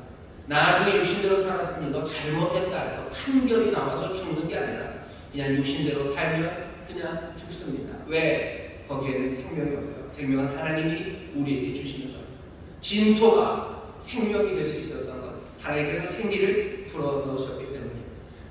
나중에 육신대로 살았으니 너 잘못했다 해서 판결이 나와서 죽는 게 아니라 그냥 육신대로 살면 그냥 죽습니다. 왜? 거기에는 생명이 없어요. 생명은 하나님이 우리에게 주시는 거예요. 진토가 생명이 될 수 있었던 것, 하나님께서 생기를 불어넣으셨기 때문에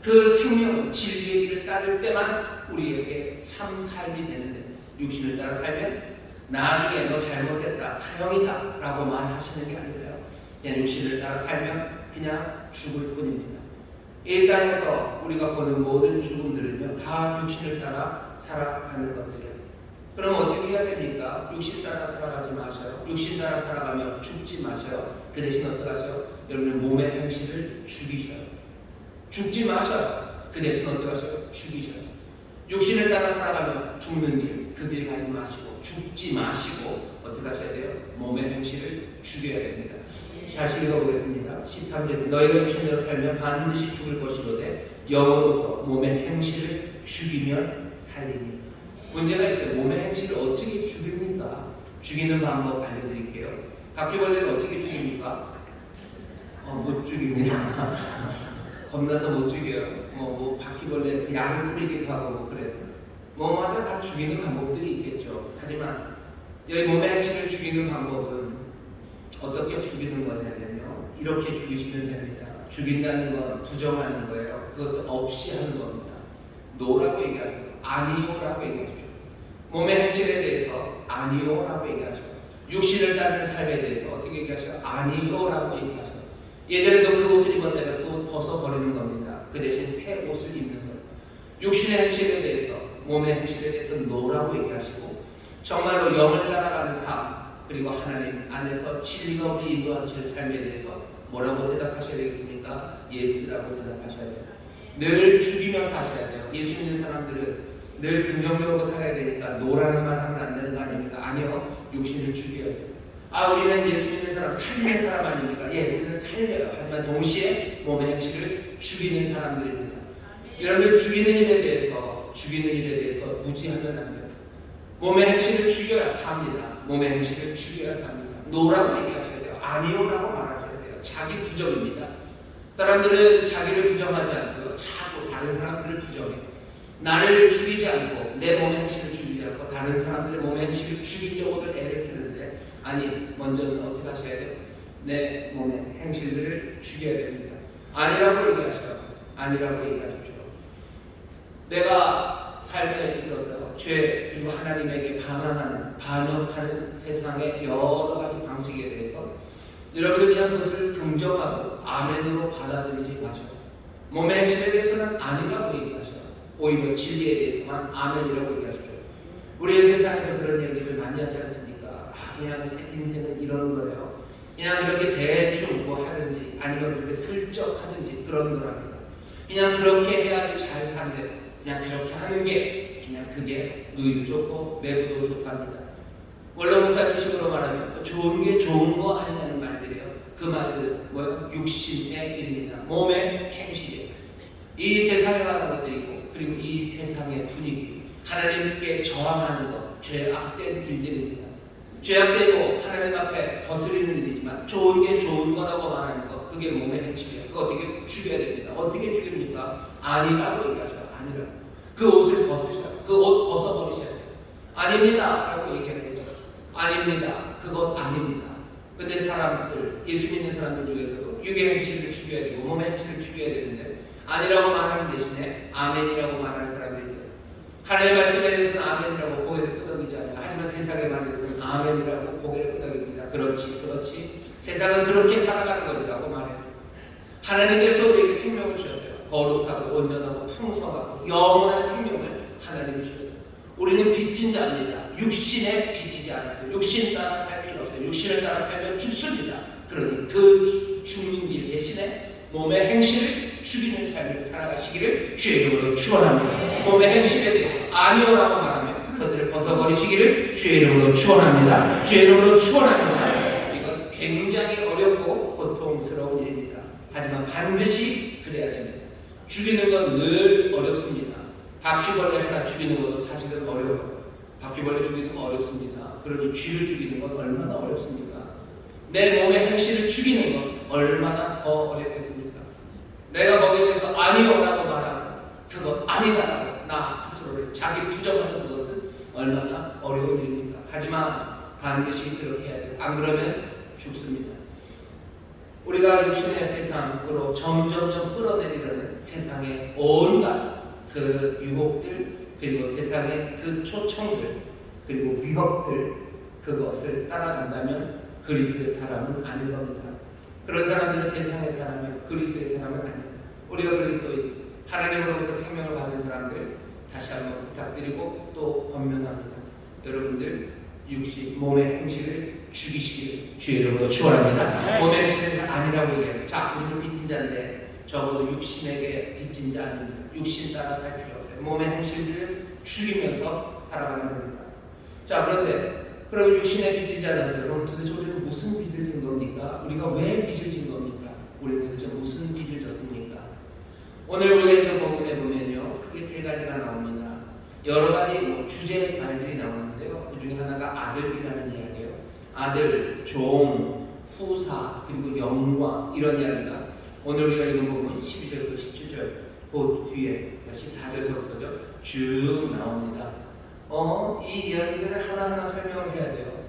그 생명은 진리의 길을 따를 때만 우리에게 삶이 되는데 육신을 따라 살면 나중에 너 잘못했다, 사형이다 라고 말하시는 게 아니라요. 그냥 육신을 따라 살면 그냥 죽을 뿐입니다. 이 땅에서 우리가 보는 모든 죽음들은요 다 육신을 따라 살아가는 것들이에요. 그럼 어떻게 해야 됩니까? 육신 따라 살아가지 마셔요. 육신 따라 살아가면 죽지 마셔요. 그 대신 어떻게 하셔요? 여러분의 몸의 행실을 죽이셔요. 죽지 마셔요. 그 대신 어떻게 하셔요? 죽이셔요. 육신을 따라 살아가면 죽는 길, 그 길 가지 마시고 죽지 마시고 어떻게 하셔야 돼요? 몸의 행실을 죽여야 됩니다. 다시 읽어보겠습니다. 13절 너희가 육신대로 살면 반드시 죽을 것이로되 영으로서 몸의 행실을 죽이면 살리니. 문제가 있어요. 몸의 행실을 어떻게 죽입니까? 죽이는 방법 알려드릴게요. 바퀴벌레를 어떻게 죽입니까? 못 죽입니다. 겁나서 못 죽여요. 뭐 바퀴벌레 약을 뿌리기도 하고 뭐 그래요. 뭐마다 다 죽이는 방법들이 있겠죠. 하지만 여기 몸의 행실을 죽이는 방법은 어떻게 죽이는 거냐면요. 이렇게 죽이시면 됩니다. 죽인다는 건 부정하는 거예요. 그것을 없이 하는 겁니다. 노라고 얘기하세요. 아니요라고 얘기하십시오. 몸의 행실에 대해서 아니요라고 얘기하셔요. 육신을 따르는 삶에 대해서 어떻게 얘기하셔요? 아니요라고 얘기하셔요. 예전에도 그 옷을 입었다가 그 옷 벗어버리는 겁니다. 그 대신 새 옷을 입는 거예요. 육신의 행실에 대해서, 몸의 행실에 대해서 노라고 얘기하시고 정말로 영을 따라가는 삶 그리고 하나님 안에서 진리가 우리 인도하실 삶에 대해서 뭐라고 대답하셔야 되겠습니까? 예스라고 대답하셔야 돼요. 늘 죽이며 사셔야 돼요. 예수 믿는 사람들은 늘 긍정적으로 살아야 되니까 노라는 말 하면 안 되는 거 아닙니까? 아니요. 육신을 죽여야 돼요. 우리는 예수 믿는 사람, 살리는 사람 아닙니까? 예, 우리는 살려요. 하지만 동시에 몸의 행실을 죽이는 사람들입니다. 여러분들 죽이는 일에 대해서 무지하면 안 돼요. 몸의 행실을 죽여야 삽니다. 몸의 행실을 죽여야 삽니다. 노라고 얘기하셔야 돼요. 아니요라고 말하셔야 돼요. 자기 부정입니다. 사람들은 자기를 부정하지 않고요. 자꾸 다른 사람들을 부정해요. 나를 죽이지 않고 내 몸의 행실을 죽이지 않고 다른 사람들의 몸의 행실을 죽이려고들 애를 쓰는데 아니 먼저는 어떻게 하셔야 돼요? 내 몸의 행실들을 죽여야 됩니다. 아니라고 얘기하셔요. 아니라고 얘기하십시오. 내가 삶에 있어서 죄 그리고 하나님에게 반역하는 세상의 여러 가지 방식에 대해서 여러분이 그냥 그것을 긍정하고 아멘으로 받아들이지 마셔요. 몸의 행실에 대해서는 아니라고 얘기하셔요. 오히려 진리에 대해서만 아멘이라고 얘기하십시오. 우리의 세상에서 그런 얘기를 많이 하지 않습니까? 그냥 인생은 이런 거예요. 그냥 그렇게 대충 뭐 하든지 아니면 그렇게 슬쩍 하든지 그런 거랍니다. 그냥 그렇게 해야지 잘 산대. 그냥 그렇게 하는 게 그냥 그게 누이도 좋고 내부도 좋답니다. 원로 목사님식으로 말하면 좋은 게 좋은 거 아니냐는 말들이에요. 그 말들은 뭐예요? 육신의 일입니다. 몸의 행실이에요. 이 세상에 관한 것들이고 그리고 이 세상의 분위기 하나님께 저항하는 것 죄악된 일들입니다. 죄악되고 하나님 앞에 거스리는 일이지만 좋은 게 좋은 거라고 말하는 것 그게 몸의 행실이에요. 그거 어떻게 죽여야 됩니다. 어떻게 죽입니까? 아니라고 얘기하죠. 아니라 그 옷을 벗으셔요. 그 옷 벗어버리셔야 돼요. 아닙니다 라고 얘기해야 됩니다. 아닙니다. 그것 아닙니다. 근데 사람들, 예수 믿는 사람들 중에서도 육의 행실을 죽여야 되고 몸의 행실을 죽여야 되는데 아니라고 말하는 대신에 아멘이라고 말하는 사람들이 있어요. 하나님의 말씀에 대해서는 아멘이라고 고개를 끄덕이지 않아요. 하지만 세상의 말에 대해서는 아멘이라고 고개를 끄덕입니다. 그렇지. 세상은 그렇게 살아가는 거지라고 말해요. 하나님께서 우리에게 생명을 주셨어요. 거룩하고 온전하고 풍성하고 영원한 생명을 하나님이 주셨어요. 우리는 빚진 자입니다. 육신에 빚지지 않았어요. 육신 따라 살 필요 없어요. 육신을 따라 살면 죽습니다. 그러니 그 죽는 길 대신에 몸의 행실을 죽이는 삶을 살아가시기를 주의 이름으로 축원합니다. 몸의 행실에 대해서 아니오라고 말하면 그것들을 벗어버리시기를 주의 이름으로 축원합니다. 주의 이름으로 축원합니다. 이건 굉장히 어렵고 고통스러운 일입니다. 하지만 반드시 그래야 됩니다. 죽이는 건 늘 어렵습니다. 바퀴벌레 하나 죽이는 것도 사실은 어려워요. 바퀴벌레 죽이는 건 어렵습니다. 그러니 쥐를 죽이는 건 얼마나 어렵습니까? 내 몸의 행실을 죽이는 건 얼마나 더 어렵겠습니까? 내가 거기에 대해서 아니오라고 말하고 그것 아니다라고 나 스스로를 자기 부정하는 그것은 얼마나 어려운 일입니까? 하지만 반드시 그렇게 해야 돼요. 안 그러면 죽습니다. 우리가 육신의 세상으로 점점점 끌어내리려는 세상의 온갖 그 유혹들 그리고 세상의 그 초청들 그리고 위협들 그것을 따라간다면 그리스도의 사람은 아닐 겁니다. 그런 사람들은 세상의 사람이고 그리스도의 사람은 아닙니다. 우리가 그리스도의 하나님으로부터 생명을 받은 사람들 다시 한번 부탁드리고 또 권면합니다. 여러분들 육신 몸의 행실을 죽이시기를 주의 이름으로 축원합니다. 몸의 행실은 아니라고 얘기해요. 자, 우리는 빚진 자인데 적어도 육신에게 빚진 자 아닙니다. 육신 따라 살 필요 없어요. 몸의 행실들을 죽이면서 살아가는 겁니다. 자, 그런데 그럼 육신에 빚지지 않았어요. 그럼 도대체 우리는 무슨 빚을 진 겁니까? 우리가 왜 빚을 진 겁니까? 우리는 도대체 무슨 빚을 졌습니까? 오늘 우리가 읽은 본문에 보면요, 크게 세 가지가 나옵니다. 여러 가지 주제의 말들이 나오는데요. 그 중에 하나가 아들이라는 이야기예요. 아들, 종, 후사, 그리고 영광 이런 이야기가 오늘 우리가 읽은 부분 12절부터 17절 그 뒤에 14절서부터죠. 쭉 나옵니다. 이 이야기들을 하나하나 설명을 해야 돼요.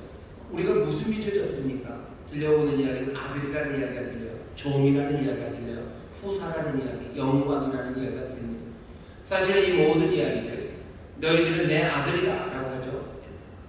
우리가 무슨 빚을 졌습니까? 들려오는 이야기는 아들이라는 이야기가 들려요. 종이라는 이야기가 들려요. 후사라는 이야기, 영광이라는 이야기가 들립니다. 사실 이 모든 이야기들 너희들은 내 아들이다 라고 하죠.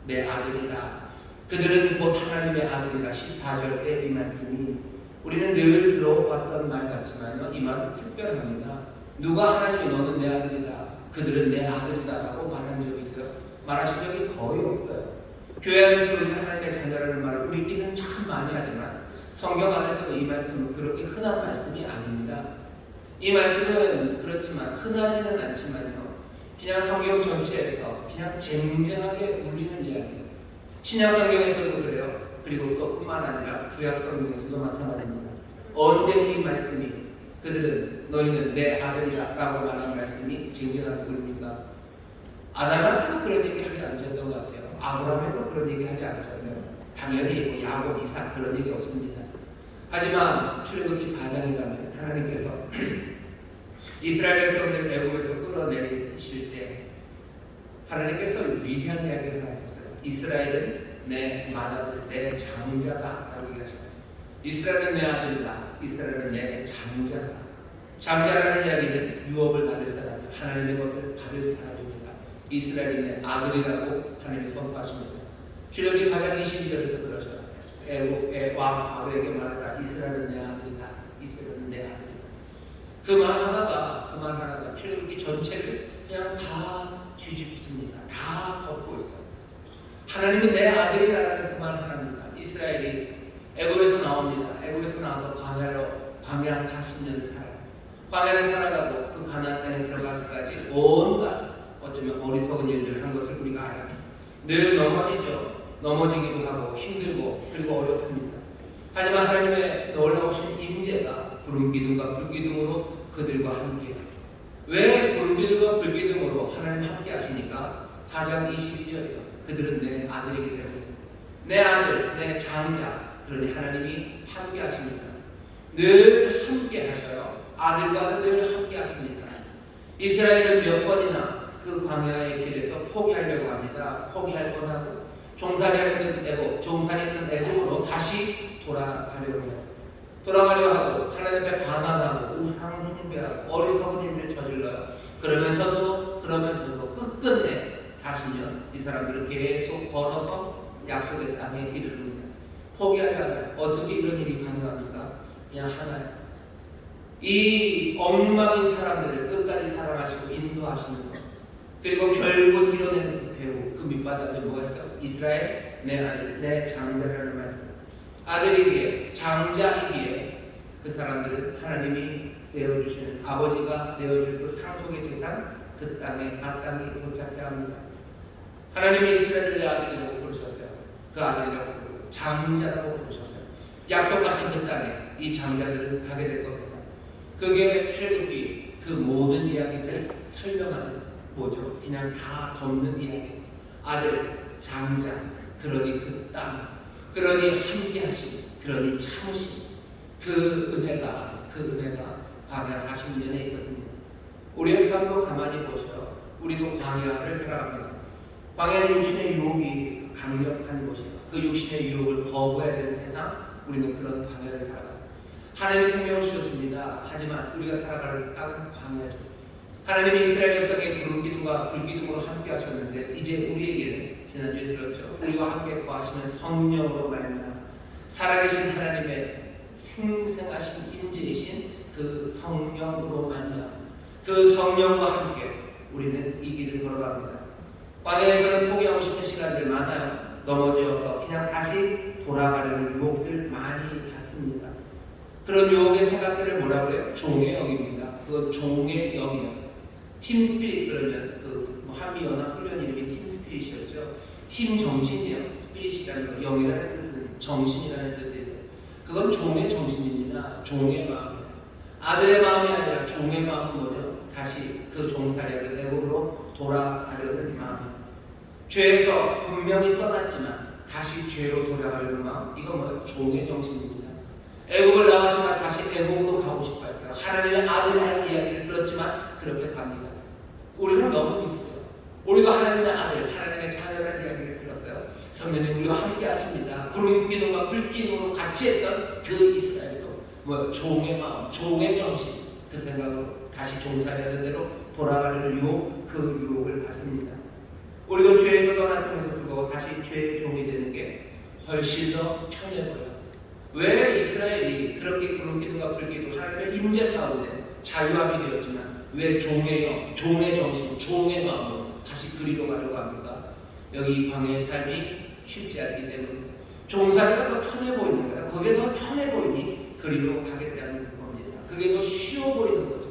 내 아들이다. 그들은 곧 하나님의 아들이다. 14절의 이 말씀이 우리는 늘 들어왔던 말 같지만 이 말은 특별합니다. 누가 하나님이 너는 내 아들이다. 그들은 내 아들이다 라고 말한 적이 있어요? 말하신 적이 거의 없어요. 교회 안에서 우리는 하나님의 자녀라는 말을 우리끼리는 참 많이 하지만 성경 안에서도 이 말씀은 그렇게 흔한 말씀이 아닙니다. 이 말씀은 그렇지만 흔하지는 않지만요. 그냥 성경 전체에서 그냥 쟁쟁하게 울리는 이야기. 신약 성경에서도 그래요. 그리고 또 뿐만 아니라 구약 성경에서도 마찬가지입니다. 언제 이 말씀이 그들은 너희는 내 아들이다 라고 말하는 말씀이 쟁쟁하게 울립니까? 아담한테도 그런 얘기 하지 않으셨던 것 같아요. 아브라함에도 그런 얘기 하지 않으셨어요. 당연히 야곱, 이삭 그런 얘기 없습니다. 하지만 출애굽기 4장에 가면 하나님께서 이스라엘 백성들을 애굽에서 끌어내리실 때 하나님께서 위대한 이야기를 하셨어요. 이스라엘은 내 맏아들, 내 장자다 라고 얘기하셨어요. 이스라엘은 내 아들이다. 이스라엘은 내 장자다. 장자라는 이야기는 유업을 받을 사람, 하나님의 것을 받을 사람입니다. 이스라엘이 내 아들이라고 하나님이 선포하십니다. 출애굽기 4장 22절에서 그러셔요. 애굽의 왕 바로에게 말하라. 이스라엘은 내 아들이다. 이스라엘은 내 아들이다. 그 말 하나가 출애굽기 전체를 그냥 다 뒤집습니다. 다 덮고 있어요. 하나님은 내 아들이다라는 그 말 하나입니다. 이스라엘이 애굽에서 나옵니다. 애굽에서 나와서 광야 40년을 살아요. 광야를 살아가고 그 가나안 땅에 들어가기까지 온갖 어쩌면 어리석은 일들을 한 것을 우리가 알아요. 늘 넘어지기도 하고 힘들고 그리고 어렵습니다. 하지만 하나님의 놀라우신 임재가 구름기둥과 불기둥으로 그들과 함께해요. 왜 구름기둥과 불기둥으로 하나님 함께 하시니까 4장 22절이요. 그들은 내 아들이기 때문에 내 아들, 내 장자 그러니 하나님이 함께 하십니다. 늘 함께 하셔요. 아들과는 늘 함께 하십니다. 이스라엘은 몇 번이나 그 광야의 길에서 포기하려고 합니다. 포기할 뻔하고 종살이했던 애국, 종살이했던 애국으로 다시 돌아가려고 해요. 돌아가려 하고 하나님 앞에 반항하고 우상 숭배하고 어리석은 일을 저질러요. 그러면서도 끝끝내 40년 이 사람들은 계속 걸어서 약속의 땅에 이르릅니다. 포기하지 않아요. 어떻게 이런 일이 가능합니까? 그냥 하나예요. 이 엉망인 사람들을 끝까지 사랑하시고 인도하시는 것, 그리고 결국 이뤄내는 그 배우, 그 밑바닥에 뭐가 있어요? 이스라엘 내 아들, 내 장자라는 말씀. 아들이기에, 장자이기에 그 사람들을 하나님이 내어주시는, 아버지가 내어줄 그 상속의 재산, 그 땅에 마땅히 도착해야 합니다. 하나님이 이스라엘을 내 아들이라고 부르셨어요. 그 아들이라고 부르고 장자라고 부르셨어요. 약속하신 그 땅에 이 장자들은 가게 될 겁니다. 그게 출애굽기 그 모든 이야기를 설명하는 뭐죠? 그냥 다 덮는 이야기. 아들, 장자, 그러니 그 땅, 그러니 함께하심, 그러니 참으심. 그 은혜가 광야 40년에 있었습니다. 우리의 삶도 가만히 보셔. 우리도 광야를 살아갑니다. 광야는 육신의 유혹이 강력한 곳이에요. 그 육신의 유혹을 거부해야 되는 세상, 우리는 그런 광야를 살아갑니다. 하나님이 생명을 주셨습니다. 하지만 우리가 살아가는 땅은 광야죠. 하나님이 이스라엘 백성의 구름기둥과 불기둥으로 함께 하셨는데 이제 우리에게는 지난주에 들었죠. 우리와 함께 거하시는 성령으로 말미암아 살아계신 하나님의 생생하신 임재이신 그 성령으로 말미암아 그 성령과 함께 우리는 이 길을 걸어갑니다. 광야에서는 포기하고 싶은 시간들 많아요. 넘어져서 그냥 다시 돌아가려는 유혹들 많이 받습니다. 그런 유혹의 생각들을 뭐라고 해요? 종의 영입니다. 그건 종의 영이에요. 팀 스피릿 그러면 그 한미연합 훈련 이름이 팀 스피릿이었죠. 팀 정신이에요. 스피릿이라는 건 영이라는 뜻은 정신이라는 뜻에서 그건 종의 정신입니다. 종의 마음이에요. 아들의 마음이 아니라 종의 마음은 뭐죠? 다시 그 종살이를 애국으로 돌아가려는 마음이에요. 죄에서 분명히 떠났지만 다시 죄로 돌아가려는 마음, 이건 뭐예요? 종의 정신입니다. 애국을 나왔지만 다시 애국으로 가고 싶어 했어요. 하나님의 아들이라는 이야기를 들었지만 그렇게 갑니다. 우리가 너무 믿어요. 우리도 하나님의 아들, 하나님의 자녀라는 이야기를 들었어요. 성령님 우리와 함께 하십니다. 구름기둥과 불기둥으로 같이 했던 그 이스라엘도 뭐 종의 마음, 종의 정신, 그 생각으로 다시 종살이하는 대로 돌아가려는 유혹, 그 유혹을 받습니다. 우리도 죄에서 떠났음에도 불구하고 다시 죄의 종이 되는 게 훨씬 더 편해 보여요. 왜 이스라엘이 그렇게 구름기둥과 불기둥 하나님의 임재 가운데 자유함이 되었지만 왜 종의 영, 종의 정신, 종의 마음으로 다시 그리로 가려고 합니까? 여기 광야의 삶이 쉽지 않기 때문에 종살이가 더 편해 보이는 거야. 그게 더 편해 보이니 그리로 가겠다는 겁니다. 그게 더 쉬워 보이는 거죠.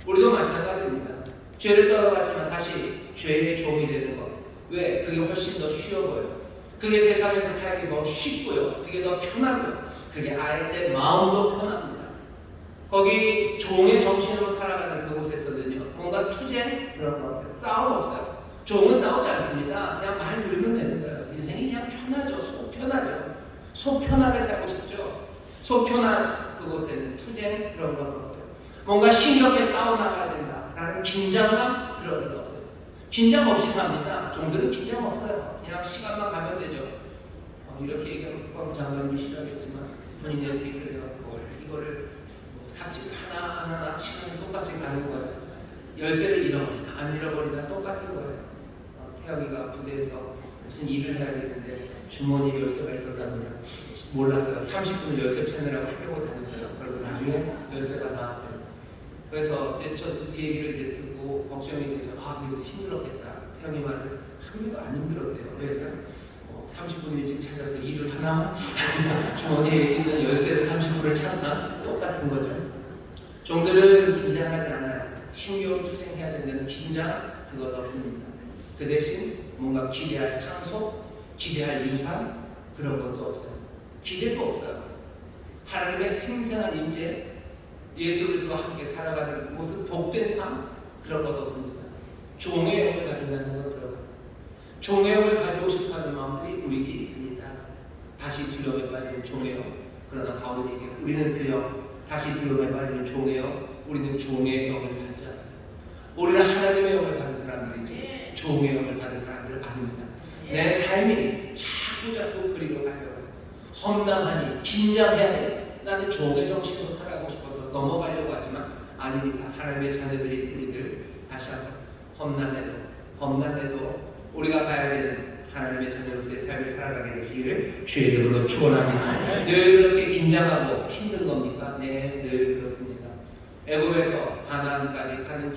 우리도 마찬가지입니다. 죄를 떠나갔지만 다시 죄의 종이 되는 것. 왜? 그게 훨씬 더 쉬워 보여요. 그게 세상에서 살기 더 쉽고요. 그게 더 편하고요. 그게 아예 내 마음도 편합니다. 거기 종의 정신으로 살아가는 그곳에서는요, 뭔가 투쟁 그런 거 없어요. 싸움 없어요. 종은 싸우지 않습니다. 그냥 말 들으면 되는 거예요. 인생이 그냥 편하죠. 속 편하죠. 속 편하게 살고 싶죠. 속 편한 그곳에는 투쟁 그런 건 없어요. 뭔가 힘겹게 싸워나가야 된다라는 긴장감 그런 게 없어요. 긴장 없이 삽니다. 종들은 긴장 없어요. 그냥 시간만 가면 되죠. 이렇게 얘기하면 국방부 장관님이 싫어하겠지만 군인들이 그래요. 이거를 삽질 하나하나 시간이 똑같이 가는 거예요. 열쇠를 잃어버리다 안 잃어버리다 똑같은 거예요. 태영이가 부대에서 무슨 일을 해야 되는데 주머니에 열쇠가 있었답니다. 몰랐어요. 30분을 열쇠 찾느라고 하려고 다녔어요. 그리고 나중에 열쇠가 나왔대요. 그래서 저 그 얘기를 이제 듣고 걱정이 돼서 이거 힘들었겠다. 태영이 말을 한 개도 안 힘들었대요. 왜냐면 30분 일찍 찾아서 일을 하나? 주머니에 있는 열쇠를 30분을 찾나? 똑같은 거죠. 종들은 긴장하지 않아요. 힘겨운 투쟁해야 된다는 긴장 그것 없습니다. 그 대신 뭔가 기대할 상속, 기대할 유산 그런 것도 없어요. 기대도 없어요. 하나님의 생생한 임재, 예수 그리스도와 함께 살아가는 모습, 복된 삶 그런 것도 없습니다. 종의 영을 가진다는 건 그런 거예요. 종의 영을 가지고 싶어하는 마음들이 우리에게 있습니다. 다시 두려움에 빠지는 종의 영. 그러나 바울에게 우리는 그 영, 다시 두려움에 빠지는 종의 영, 우리는 종의 영을 받지 않았어요. 우리는 하나님의 영을 받은 사람들이지 종의 영을 받은 사람들 아닙니다. 내 삶이 자꾸 그리로 가려고 험난하니 긴장해야 돼. 나는 종의 정신으로 살아가고 싶어서 넘어가려고 하지만 아닙니다. 하나님의 자녀들이 우리들 다시 한번 험난해도 우리가 가야 되는 하나님의 자녀로서의 삶을 살아가게 되시기를 주의 이름으로 축원합니다. 늘 그렇게 긴장하고 힘든 겁니까? 네, 늘 그렇습니다. 애굽에서 가나안까지 가는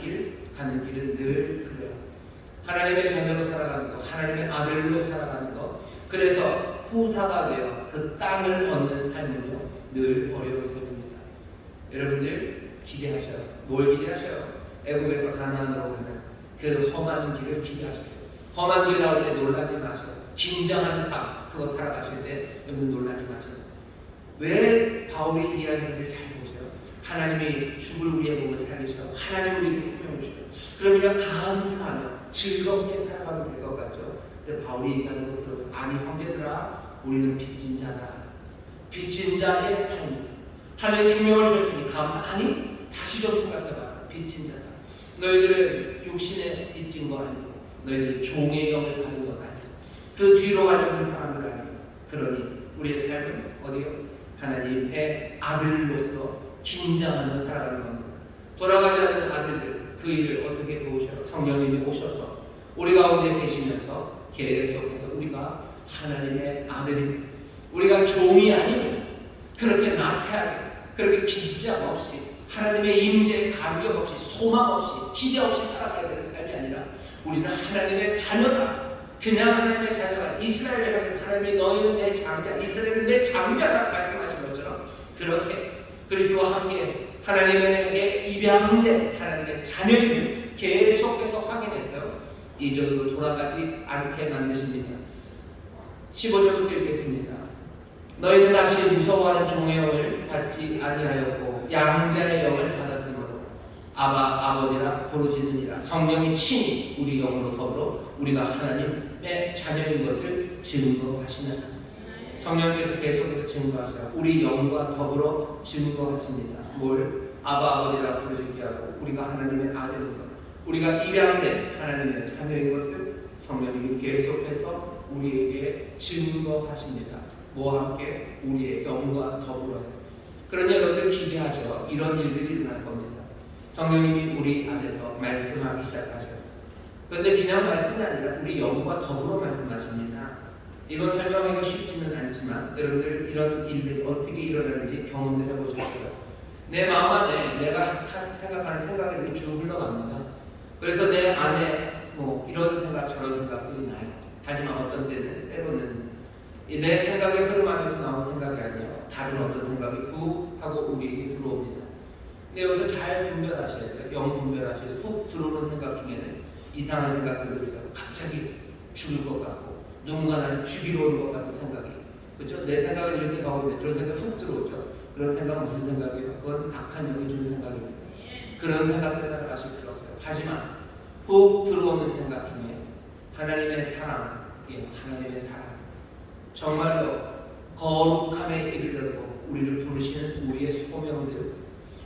길은 늘 그래요. 하나님의 자녀로 살아가는 것, 하나님의 아들로 살아가는 것, 그래서 후사가 되어 그 땅을 얻는 삶은요 늘 어려운 삶입니다. 여러분들 기대하셔요. 뭘 기대하셔요? 애굽에서 가나안으로 가는 그 험한 길을 기대하십시오. 험한 길 나올 때 놀라지 마세요. 긴장하는 삶 그거 살아가실 때 여러분 놀라지 마세요. 왜 바울이 이야기하는지 잘 보세요. 하나님이 죽을 우리의 몸을 살리셔 하나님 우리에게 생명을 주셔. 그럼 그냥 감사하며 즐겁게 살아가면 될 것 같죠. 근데 바울이 얘기하는 거 들어보면 아니 형제들아 우리는 빚진 자다. 빚진 자의 삶 하나님의 생명을 주셨으니 감사하니 다시 좀 생각해봐. 빚진 자다. 너희들은 육신에 빚진 거 아니고 너희들은 종의 영을 받은 것 아니고 그 뒤로 가려는 사람들 아니고 그러니 우리의 삶은 어디요? 하나님의 아들로서 긴장하며 살아가는 겁니다. 돌아가지 않는 아들들 그 일을 어떻게 도우셔? 성령님이 오셔서 우리 가운데 계시면서 계속해서 우리가 하나님의 아들입니다. 우리가 종이 아니면 그렇게 나태하게 그렇게 긴장 없이 하나님의 임재에 감격 없이 소망 없이 기대 없이 살아가야 되는 삶이 아니라 우리는 하나님의 자녀다. 그냥 하나님의 자녀가 이스라엘을 향해서 하나님이 너희는 내 장자 이스라엘은 내 장자다 말씀하신 것처럼 그렇게 그리스도와 함께 하나님에게 입양된 하나님의 자녀임을 계속해서 확인해서 이전으로 돌아가지 않게 만드십니다. 15절부터 읽겠습니다. 너희는 다시 무서워하는 종의 영을 받지 아니하였고 양자의 영을 받았으므로 아바 아버지라 부르짖느니라. 성령이 친히 우리 영으로 더불어 우리가 하나님의 자녀인 것을 증거하시느라. 성령께서 계속해서 증거하셔요. 우리 영과 더불어 증거하십니다. 뭘? 아바 아버지라 부르짖게 하고 우리가 하나님의 아들인 것, 우리가 입양된 하나님의 자녀인 것을 성령님이 계속해서 우리에게 증거하십니다. 뭐와 함께? 우리의 영과 더불어요. 그러니 여러분들 기대하죠. 이런 일들이 일어날 겁니다. 성령님이 우리 안에서 말씀하기 시작하셔요. 그런데 그냥 말씀이 아니라 우리 영과 더불어 말씀하십니다. 이거 설명하기가 쉽지는 않지만 여러분들 이런 일들이 어떻게 일어나는지 경험을 해보셨어요? 내 마음 안에 내가 생각하는 생각이 쭉 흘러갑니다. 그래서 내 안에 뭐 이런 생각 저런 생각들이 나요. 하지만 어떤 때는 때로는 내 생각의 흐름 안에서 나온 생각이 아니에요. 다른 어떤 생각이 훅 하고 우리에게 들어옵니다. 근데 여기서 잘 분별하셔야 돼요. 영 분별하셔야 돼요. 훅 들어오는 생각 중에는 이상한 생각들이 있어요. 갑자기 죽을 것 같고 누군가 나를 죽이러 오는 것 같은 생각이, 그렇죠? 내 생각은 이렇게 가고 있는데 그런 생각이 훅 들어오죠. 그런 생각은 무슨 생각이에요? 그건 악한 영이 주는 생각입니다. 그런 생각을 따라가실 필요 없어요. 하지만 훅 들어오는 생각 중에 하나님의 사랑, 하나님의 사랑, 정말로 거룩함에 이르려고 우리를 부르시는 우리의 소명들,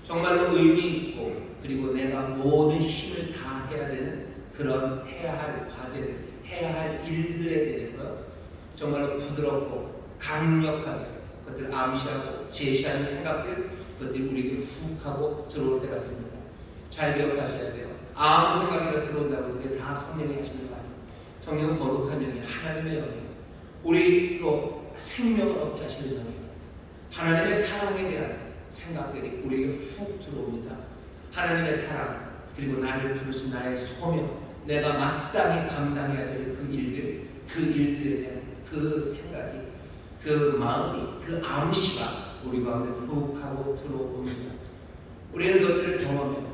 정말로 의미 있고 그리고 내가 모든 힘을 다 해야 되는 그런 해야 할 과제들, 해야 할 일들에 대해서 정말로 부드럽고 강력하게 그것들을 암시하고 제시하는 생각들, 그것들이 우리에게 훅 하고 들어올 때가 있습니다. 잘 기억하셔야 돼요. 아무 생각이나 들어온다고 해서 그게 다 성령이 하시는 거 아니에요. 성령은 거룩한 영이 하나님의 영이에요. 우리로 생명을 얻게 하시는 영이에요. 하나님의 사랑에 대한 생각들이 우리에게 훅 들어옵니다. 하나님의 사랑, 그리고 나를 부르신 나의 소명, 내가 마땅히 감당해야 될 그 일들, 그 일들에 대한 그 생각이, 그 마음이, 그 암시가 우리 가운데 훅 하고 들어옵니다. 우리는 그것들을 경험해요.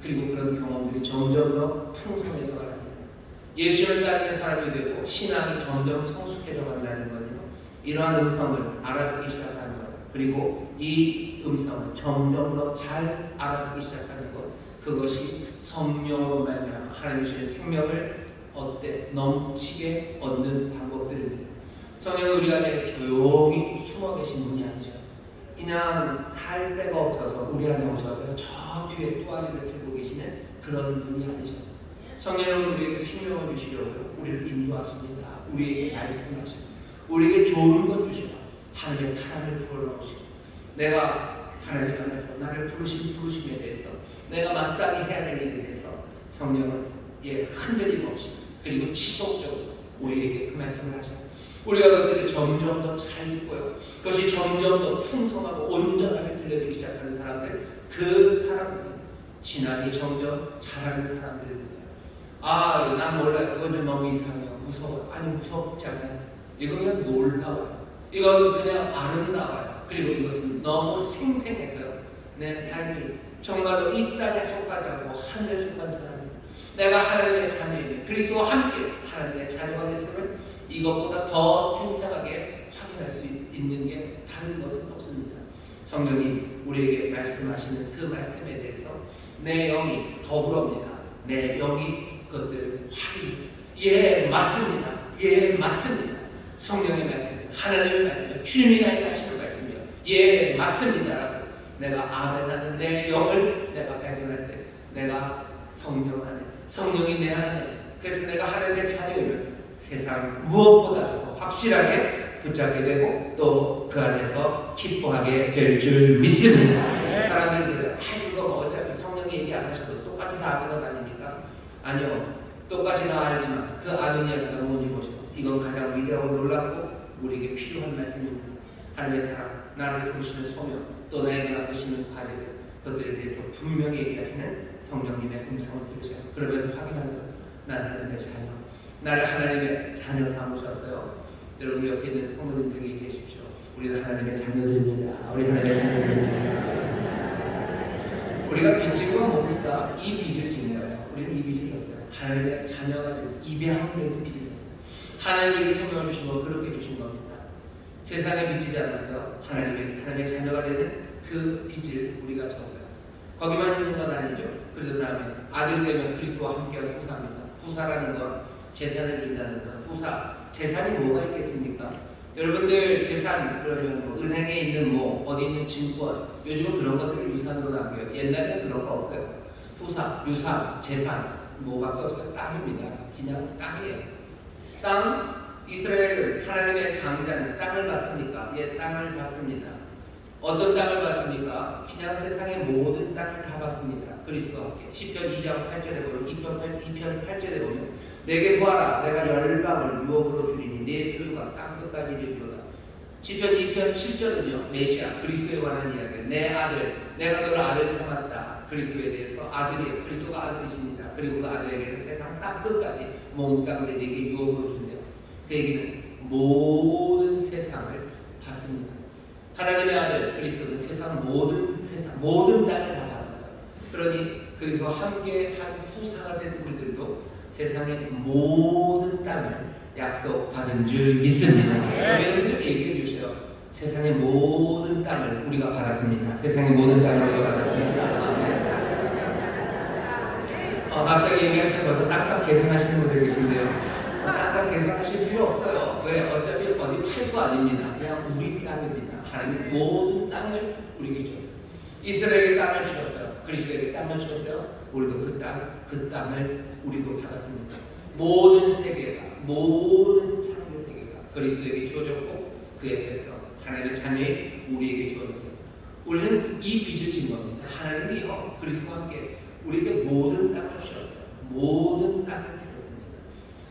그리고 그런 경험들이 점점 더 풍성해져 갑니다. 예수를 따르는 사람이 되고 신앙이 점점 성숙해져 간다는 것은요, 이러한 음성을 알아듣기 시작하는 것, 그리고 이 음성을 점점 더 잘 알아듣기 시작하는 것, 그것이 성령으로 말미암아 하나님 주신 생명을 넘치게 얻는 방법들입니다. 성령은 우리 안에 조용히 숨어 계신 분이 아니죠. 그냥 살 데가 없어서 우리 안에 오셔서 저 뒤에 또아리를 들고 계시는 그런 분이 아니죠. 성령은 우리에게 생명을 주시려고 우리를 인도하십니다. 우리에게 말씀하시고 우리에게 좋은 것 주시고 하늘의 사랑을 불어넣으시고 내가 하나님 안에서 나를 부르신 부르심에 대해서 내가 마땅히 해야 될 일에 대해서 성령은 흔들림 없이 그리고 지속적으로 우리에게 그 말씀을 하셔요. 우리가 그것들을 점점 더 잘 듣고요. 그것이 점점 더 풍성하고 온전하게 들려지기 시작하는 사람들, 그 사람들은 신앙이 점점 잘하는 사람들입니다. 아, 난 몰라요. 그건 좀 너무 이상해요. 무서워요. 아니, 무섭지 않아요. 이건 그냥 놀라워요. 이건 그냥 아름다워요. 그리고 이것은 너무 생생해서요. 내 삶이 정말로 이 땅에 속하지 않고 하늘에 속한 사람입니다. 내가 하나님의 자녀이며 그리스도와 함께 하나님의 자녀가 됐으면 이것보다 더 생생하게 확인할 수 있는 게 다른 것은 없습니다. 성령이 우리에게 말씀하시는 그 말씀에 대해서 내 영이 더불어옵니다. 내 영이 그것들을 확인, 맞습니다. 맞습니다. 성령의 말씀, 하나님의 말씀, 주님이 나에게 하시는 말씀이요. 맞습니다. 내가 아멘하는 내 영을 내가 발견할 때 내가 성령 안에, 성령이 내 안에, 그래서 내가 하나님의 자녀이면 세상 무엇보다 확실하게 붙잡게 되고 또 그 안에서 기뻐하게 될 줄 믿습니다. 사람들이 그래요. 이거 뭐 어차피 성령이 얘기 안 하셔도 똑같이 다 아는 것 아닙니까? 아니요. 똑같이 다 알지만 그 아는 이야기가 뭔지 보시고 이건 가장 위대하고 놀랍고 우리에게 필요한 말씀입니다. 하나님의 사랑, 나를 부르시는 소명, 또 나에게 맡기시는 과제들, 그것들에 대해서 분명히 얘기하시는 성령님의 음성을 들으세요. 그러면서 확인하는 것, 난 하나님의 자녀, 나를 하나님의 자녀 삼으셨어요. 여러분 옆에 있는 성도님들에게 얘기하십시오. 우리는 하나님의 자녀들입니다. 우리 하나님의 자녀들입니다. 우리가 빚진 건 뭡니까? 이 빚을 진 거예요. 우리는 이 빚을 졌어요. 하나님의 자녀가 된 입양된 빚을 졌어요. 하나님에게 생명을 주신 건 그렇게 주신 겁니다. 세상에 빚지지 않았어요. 하나님의 자녀가 되는 그 빚을 우리가 졌어요. 거기만 있는 건 아니죠. 그러던 다음에 아들이 되면 그리스도와 함께한 후사입니다. 후사라는 건 재산을 준다는 건 후사. 재산이 뭐가 있겠습니까? 여러분들 재산 그러면 뭐 은행에 있는 뭐 어디 있는 증권 요즘은 그런 것들을 유산으로 남겨요. 옛날에는 그런 거 없어요. 후사, 유산, 재산 뭐밖에 없어요. 땅입니다. 그냥 땅이에요. 땅. 이스라엘은 하나님의 장자는 땅을 받습니까? 땅을 받습니다. 어떤 땅을 받습니까? 그냥 세상의 모든 땅을 다 받습니다. 그리스도와 함께. 시편 2장 8절에 보면 2편 8절에 보면 내게 구하라 내가 열방을 유업으로 주리니 내 소유가 땅끝까지 이르리로다. 시편 2편 7절은요. 메시아 그리스도에 관한 이야기. 내 아들 내가 너를 아들 삼았다. 그리스도에 대해서 아들이 그리스도가 아들이십니다. 그리고 그 아들에게는 세상 땅끝까지 몽땅 내게 유업으로 준대요. 그 얘기는 모든 세상을 받습니다. 하나님의 아들 그리스도는 모든 땅을 다 받았어요. 그러니 그리스도와 함께 한 후사가 된 우리들도 세상의 모든 땅을 약속받은 줄 믿습니다. 여러분들 얘기해 주세요. 세상의 모든 땅을 우리가 받았습니다. 세상의 모든 땅을 우리가 받았습니다. 갑자기 얘기하시는 것은 땅값 계산하시는 분들 계신데요. 땅값 계산하실 필요 없어요. 왜? 어차피 어디 팔 거 아닙니다. 그냥 우리 땅입니다. 하나님 모든 땅을 우리에게 주셨어요. 이스라엘에게 땅을 주셨어요. 그리스도에게 땅을 주셨어요. 우리도 그 땅을 우리도 받았습니다. 모든 세계가, 모든 창조 세계가 그리스도에게 주어졌고 그에 대해서 하나님의 자녀이 우리에게 주어졌어요. 우리는 이 빚을 진 겁니다. 하나님이요 그리스도와 함께 우리에게 모든 땅을 주셨어요. 모든 땅을 주셨습니다.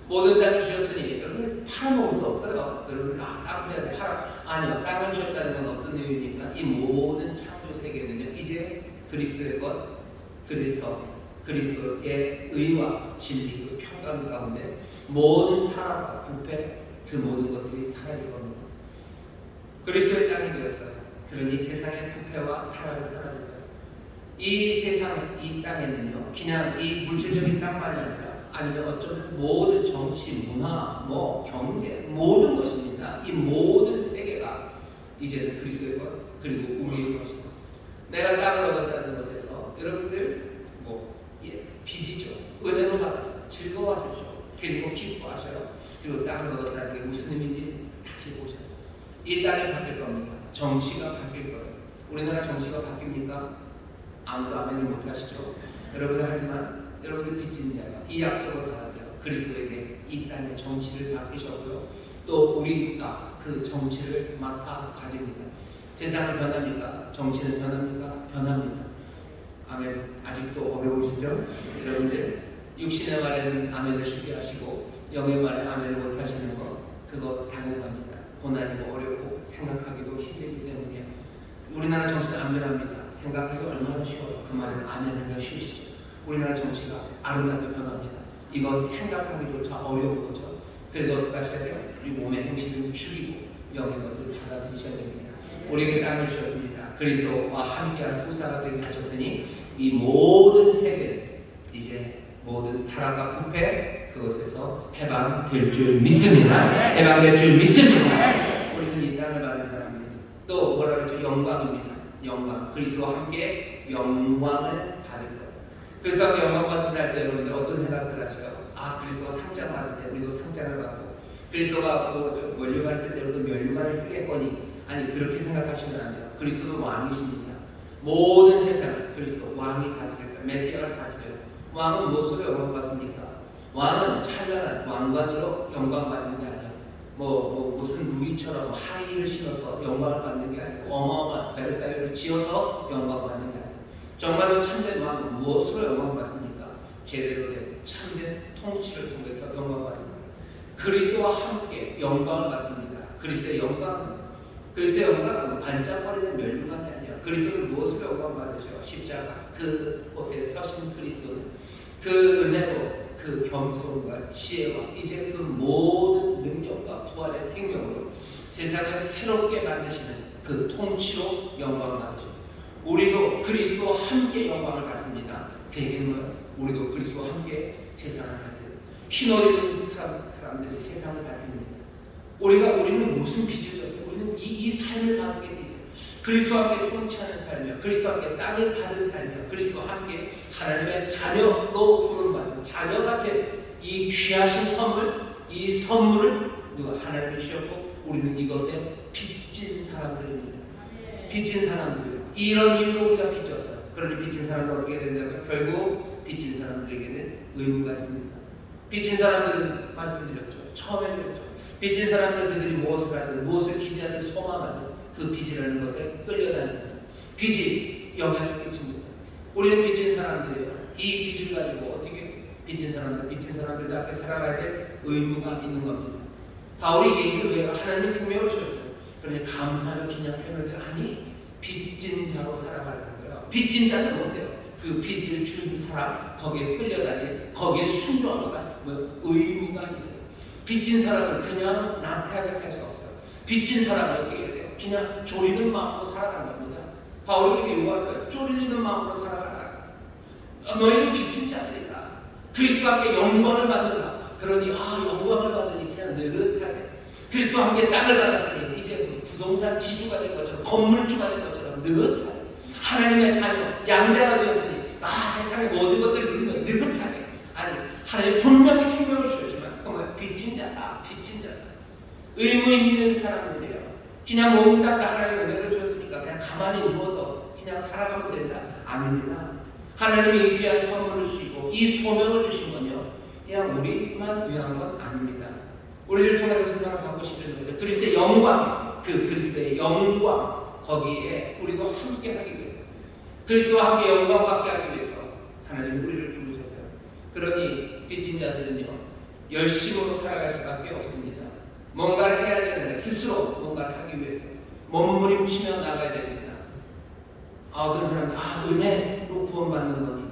모든 땅을 주셨으니 여러분 팔아먹을 수 없어요. 여러분 땅을 팔아 아니요 땅을 주었다는 건 어떤 의미입니까? 이 모든 창조 세계는요 이제 그리스도의 것 그래서 그리스도의 의와 진리 그 평강 가운데 모든 타락과 부패 그 모든 것들이 사라질 겁니다. 그리스도의 땅이 되었어요. 그러니 세상의 부패와 타락이 사라질 거예요. 이 세상 이 땅에는요 그냥 이 물질적인 땅만이 아니라 어쩌면 모든 정치, 문화, 경제 모든 것입니다. 이 모든 세계가 이제는 그리스도의 것 그리고 우리의 것이다. 내가 땅을 얻었다는 것에서 여러분들 빚이죠. 은혜로 받았어요. 즐거워하십시오. 그리고 기뻐하셔요. 그리고 땅을 얻었다는 게 무슨 의미인지 다시 보세요. 이 땅이 바뀔 겁니다. 정치가 바뀔 거예요. 우리나라 정치가 바뀝니까? 아무도 아멘을 못 하시죠. 여러분은 하지만 여러분들 빚진 자가 이 약속을 받았어요. 그리스도에게 이 땅의 정치를 맡기셨고요. 또 우리가 그 정치를 맡아 가집니다. 세상은 변합니까? 정치는 변합니까? 변합니다. 아멘. 아직도 어려우시죠? 여러분들 육신의 말에는 아멘을 쉽게 하시고 영의 말에 아멘을 못하시는 것 그거 당연합니다. 고난이고 어렵고 생각하기도 힘들기 때문이에요. 우리나라 정치는 안 변합니다. 생각하기 얼마나 쉬워요. 그 말은 아멘하기가 쉬우시죠. 우리나라 정치가 아름답게 변합니다. 이건 생각하기조차 어려운 거죠. 그래도 어떻게 하셔야 돼요? 우리 몸의 행실을 죽이고 영의 것을 받아들이셔야 됩니다. 우리에게 땅을 주셨습니다. 그리스도와 함께한 후사가 되게 하셨으니 이 모든 세계 이제 모든 타락과 부패 그것에서 해방될 줄 믿습니다. 해방될 줄 믿습니다. 우리는 이 땅을 받은 사람입니다. 또 뭐라 그러죠? 영광입니다. 영광. 그리스도와 함께 영광을 받을 것. 그리스도와 함께 영광 받을 때 여러분들 어떤 생각들 하세요? 아, 그리스도가 상장 받을 때 우리도 상장을 받고 그리스도가 면류관 쓸 때 우리도 면류관을 쓰겠거니 아니 그렇게 생각하시면 안 돼요. 그리스도도 왕이십니다. 모든 세상을 그리스도 왕이 다스릴 거예요. 메시아가 다스려요. 왕은 무엇으로 영광받습니까? 왕은 찬란한 왕관으로 영광받는 게 아니에요. 무슨 루이처럼 하이힐을 신어서 영광을 받는 게 아니고 어마어마한 베르사유를 지어서 영광받는 게 아니에요. 정말로 참된 왕은 무엇으로 영광받습니까? 제대로 된 참된 통치를 통해서 영광받는 거예요. 그리스도와 함께 영광을 받습니다. 그리스도의 영광은 반짝거리는 면류관이 아니에요. 그리스도를 무엇으로 영광받으셔? 십자가. 그곳에 서신 그리스도는 그 은혜로 그 겸손과 지혜와 이제 그 모든 능력과 부활의 생명으로 세상을 새롭게 만드시는 그 통치로 영광을 받으셔. 우리도 그리스도와 함께 영광을 받습니다. 그 얘기는 우리도 그리스도와 함께 세상을 다스려요. 휘날리는 사람들이 세상을 다스립니다. 우리는 무슨 빚을 졌어요? 우리는 이 삶을 받게 돼요. 그리스도와 함께 통치하는 삶이요, 그리스도와 함께 땅을 받은 삶이요, 그리스도와 함께 하나님의 자녀로 부름받은 자녀가 된 이 귀하신 선물, 이 선물을 누가 하나님이 주셨고 우리는 이것에 빚진 사람들입니다. 빚진 사람들. 이런 이유로 우리가 빚졌어요. 그러니 빚진 사람은 어떻게 된다고요? 결국 빚진 사람들에게는 의무가 있습니다. 빚진 사람들은 말씀드렸죠. 처음에 드렸죠. 빚진 사람들 그들이 무엇을 하든 무엇을 기대하든 소망하든 그 빚이라는 것에 끌려다닙니다. 빚이 영향을 끼칩니다. 우리는 빚진 사람들이에요. 이 빚을 가지고 어떻게 빚진 사람들 앞에 살아가야 될 의무가 있는 겁니다. 바울이 얘기를 왜 하나님의 생명을 주셨어요. 그러니 감사를 그냥 살면 아니 빚진 자로 살아가는 거예요. 빚진 자는 뭔데요? 그 빚을 준 사람 거기에 끌려다니 거기에 순종하는 의무가 있어요. 빚진 사람은 그냥 나태하게 살 수 없어요. 빚진 사람은 어떻게 해야 돼요? 그냥 졸이는 마음으로 살아가는 겁니다. 바울이 이렇게 요구할 거예요. 졸리는 마음으로 살아가라. 너희는 빚진 자들이다. 그리스도와 함께 영광을 받는다. 그러니 영광을 받으니 그냥 느긋하게 그리스도와 함께 땅을 받았으니 이제 부동산 지주가 된 것처럼 건물주가 된 것처럼 느긋하게 하나님의 자녀 양자가 되었으니 세상의 모든 것들을 누리면 느긋하게 아니 하나님 분명히 생명을 주셨지만 그러면 빚진 자다. 의무 있는 사람들이에요. 그냥 몽땅 하나님 은혜를 주셨으니까 그냥 가만히 누워서 그냥 살아가면 된다. 아닙니다. 하나님이 귀한 선물을 주시고 이 소명을 주신 건요 그냥 우리만 위한 건 아닙니다. 우리를 통해서 세상을 바꾸시는 거죠. 그리스도의 영광, 그리스도의 영광 거기에 우리도 함께 하기 위해서 그리스도와 함께 영광 받게 하기 위해서 하나님 우리를 부르셨어요. 그러니 빚진 자들은요 열심으로 살아갈 수밖에 없습니다. 뭔가를 해야 되는데 스스로 뭔가를 하기 위해서 몸부림치며 나가야 됩니다. 어떤 사람은 은혜로 구원받는 거니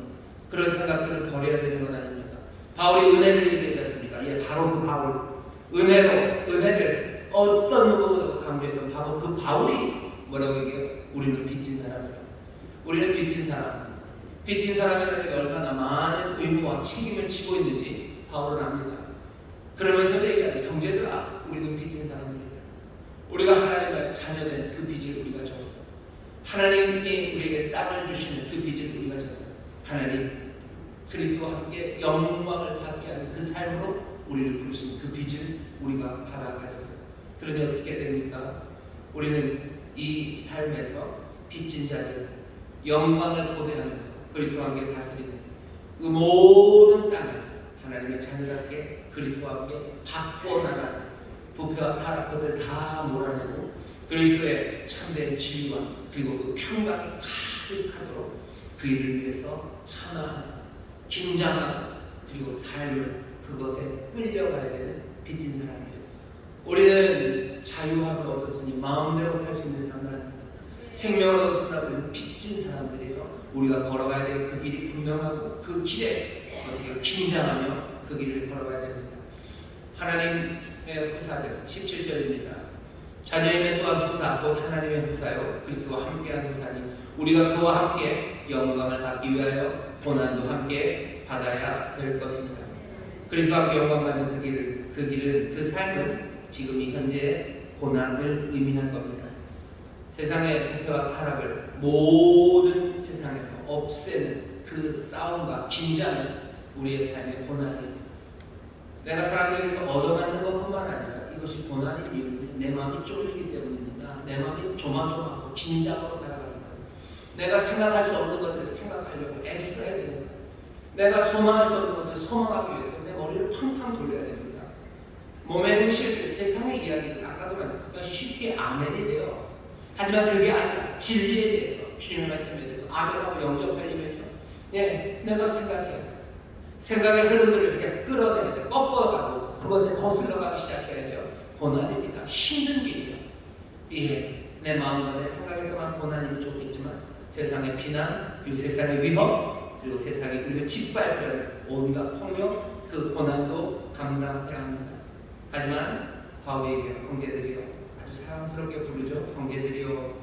그런 생각들을 버려야 되는 건 아닙니까? 바울이 은혜를 얘기하지 않습니까? 바로 그 바울 은혜를 어떤 누구보다도 강조했던 바로 그 바울이 뭐라고 얘기해요? 우리는 빚진 사람이에요. 우리는 빚진 사람이라는 게 얼마나 많은 의무와 책임을 지고 있는지 바울은 압니다. 그러면서 얘기하는 형제들아 우리는 빚진 사람입니다. 우리가 하나님의 자녀된 그 빚을 우리가 졌어요. 하나님이 우리에게 땅을 주시는 그 빚을 우리가 졌어요. 하나님 그리스도와 함께 영광을 받게 하는 그 삶으로 우리를 부르신 그 빚을 우리가 받아가졌어요. 그러니 어떻게 됩니까? 우리는 이 삶에서 빚진 자들 영광을 고대하면서 그리스도와 함께 다스리는 그 모든 땅을 하나님의 자녀답게 그리스도와 함께 바꿔나가는 부패와 타락 그들 다 몰아내고 그리스도의 참된 진리와 그리고 그 평강이 가득하도록 그 일을 위해서 하나하나 긴장하고 그리고 삶을 그것에 끌려가야 되는 빚진 사람이에요. 우리는 자유함을 얻었으니 마음대로 살 수 있는 사람은 아닙니다. 생명을 얻었으나 우리는 빚진 사람들이에요. 우리가 걸어가야 될 그 길이 분명하고 그 길에 어떻게 긴장하며 그 길을 걸어가야 됩니다. 하나님의 후사들 17절입니다. 자녀임의 또한 후사 또 하나님의 후사요 그리스도와 함께한 후사니 우리가 그와 함께 영광을 받기 위하여 고난도 함께 받아야 될 것입니다. 그리스도와 함께 영광 받는 그 길은 그 삶은 지금 이 현재 고난을 의미할 겁니다. 세상의 부패와 타락을 모든 세상에서 없애는 그 싸움과 긴장은 우리의 삶의 고난이에요. 내가 사람들에게서 얻어맞는 것뿐만 아니라 이것이 고난의 이유는 내 마음이 쫄리기 때문입니다. 내 마음이 조마조마하고 긴장으로 살아갑니다. 내가 생각할 수 없는 것들을 생각하려고 애써야 됩니다. 내가 소망할 수 없는 것들을 소망하기 위해서 내 머리를 팡팡 돌려야 됩니다. 몸에 응실 세상의 이야기는 아까도 말했지만 쉽게 아멘이 돼요. 하지만 그게 아니라 진리에 대해서 주님의 말씀에 대해서 아멘하고 영접하려면요. 내가 생각해야 돼. 생각의 흐름들을 그냥 끌어내야 돼. 꺾어가고 그것에 거슬러가기 시작해야 돼요. 고난입니다. 힘든 길이에요. 내 마음과 내 생각에서만 고난이면 좋겠지만 세상의 비난, 그리고 세상의 위협, 그리고 세상의 그리고 짓밟혀야 온갖 폭력, 그 고난도 감당해야 합니다. 하지만 바울에게 형제들이여 아주 사랑스럽게 부르죠. 형제들이여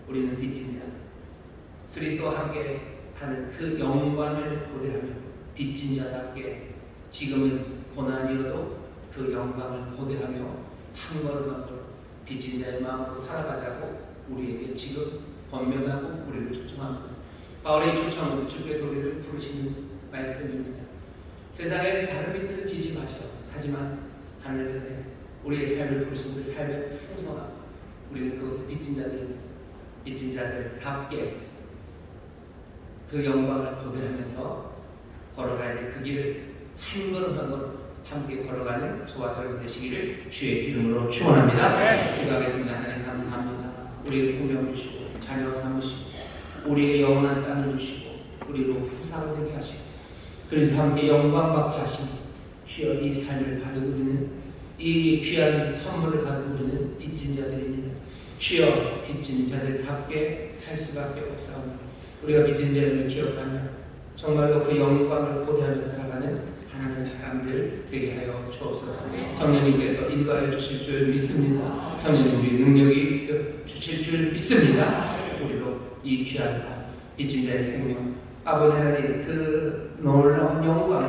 우리는 빚진 자 그리스도와 함께 하는 그 영광을 고대하며 빚진 자답게 지금은 고난이어도 그 영광을 고대하며 한 걸음 한 걸음 빚진 자의 마음으로 살아가자고 우리에게 지금 권면하고 우리를 초청합니다. 바울의 초청은 주께서 우리를 부르시는 말씀입니다. 세상의 다른 빛들을 지지 마셔. 하지만 하늘에 우리의 삶을 부르신 그 삶의 풍성함 우리는 그것을 빚진 자들답게 그 영광을 고대하면서 걸어가야 될 그 길을 한 걸음 한 걸음 함께 걸어가는 저와 여러분 되시기를 주의 이름으로 축원합니다. 기도하겠습니다. 하나님 감사합니다. 우리의 생명 주시고 자녀 삼으시고 우리의 영원한 땅을 주시고 우리로 후사가 되게 하시고 그래서 함께 영광 받게 하시니 주여 이 삶을 받은 우리는 이 귀한 선물을 받은 우리는 빚진 자들입니다. 주여 빚진 자들답게 살 수밖에 없사옵니다. 우리가 빚진 자를 기억하며 정말로 그 영광을 고대하며 살아가는 하나님의 사람들 되게 하여 주옵소서. 성령님께서 인도하여 주실 줄 믿습니다. 성령님 우리 능력이 주실 줄 믿습니다. 우리로 이 귀한 삶, 빚진 자의 생명, 아버지 하나님 그 놀라운 영광을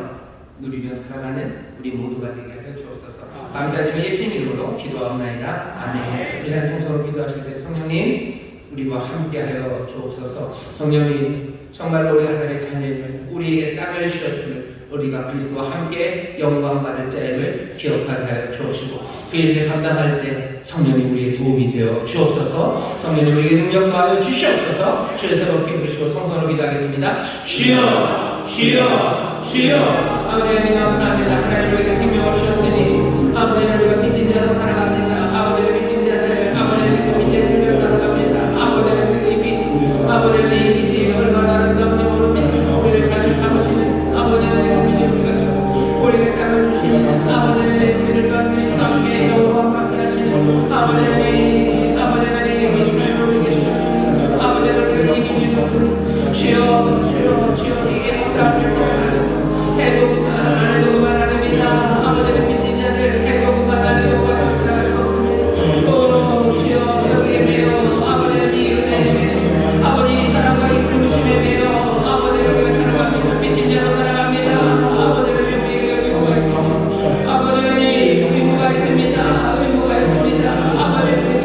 누리며 살아가는 우리 모두가 되게 하여 주옵소서. 감사드리며 예수님 이름으로 기도하옵나이다. 아멘. 우리 한 통성으로 기도하실 때 성령님 우리와 함께하여 주옵소서. 성령님 정말로 우리 하나님의 자녀임을 우리에게 땅을 주셨음을 우리가 그리스도와 함께 영광받을 자임을 기억하게 하여 주옵시고 그 일을 감당할 때 성령이 우리의 도움이 되어 주옵소서. 성령이 우리에게 능력 더하여 주시옵소서. 주의 새롭게 부르시고 통성으로 기도하겠습니다. 주여 주여 주여 아버지 하나님 감사합니다. 하나님 우리에게 생명을 주셨으니 아버지 하나님 우리가 빚진 자로 살아갑니다. 아버지 하나님 빚진 자들 아버지 하나님 그 빚을 빌려 살아갑니다. 아버지 하나님 이 빚 아버지 하나님 이 빚이 얼마나 아름답냐고 우리를 잘 삼으시는 아버지 하나님 우리를 따라주시는 아버지 하나님 우리를 완전히 싸우게 영광 받게 하시는 아버지 하나님 아버지 하나님 이 주님을 우리에게 주셨습니다. 아버지 하나님 우리가 이기지 못했습니다. 주여 주여 주여 이게 어떠합니까? 해도 그만 안 해도 그만 아닙니다. 아버지 하나님 빚진 자들 해도 그만 안 해도 그만 살아갈 수 없습니다. 오 주여 여기에 매여 아버지 하나님 이 은혜에 아버지 이 사랑과 이 근심에 매여 아버지 하나님 살아갑니다. 빚진 자로 살아갑니다. 아버지 아버지 하나님 의무가 있습니다. 의무가 있습니다. 아버지 하나님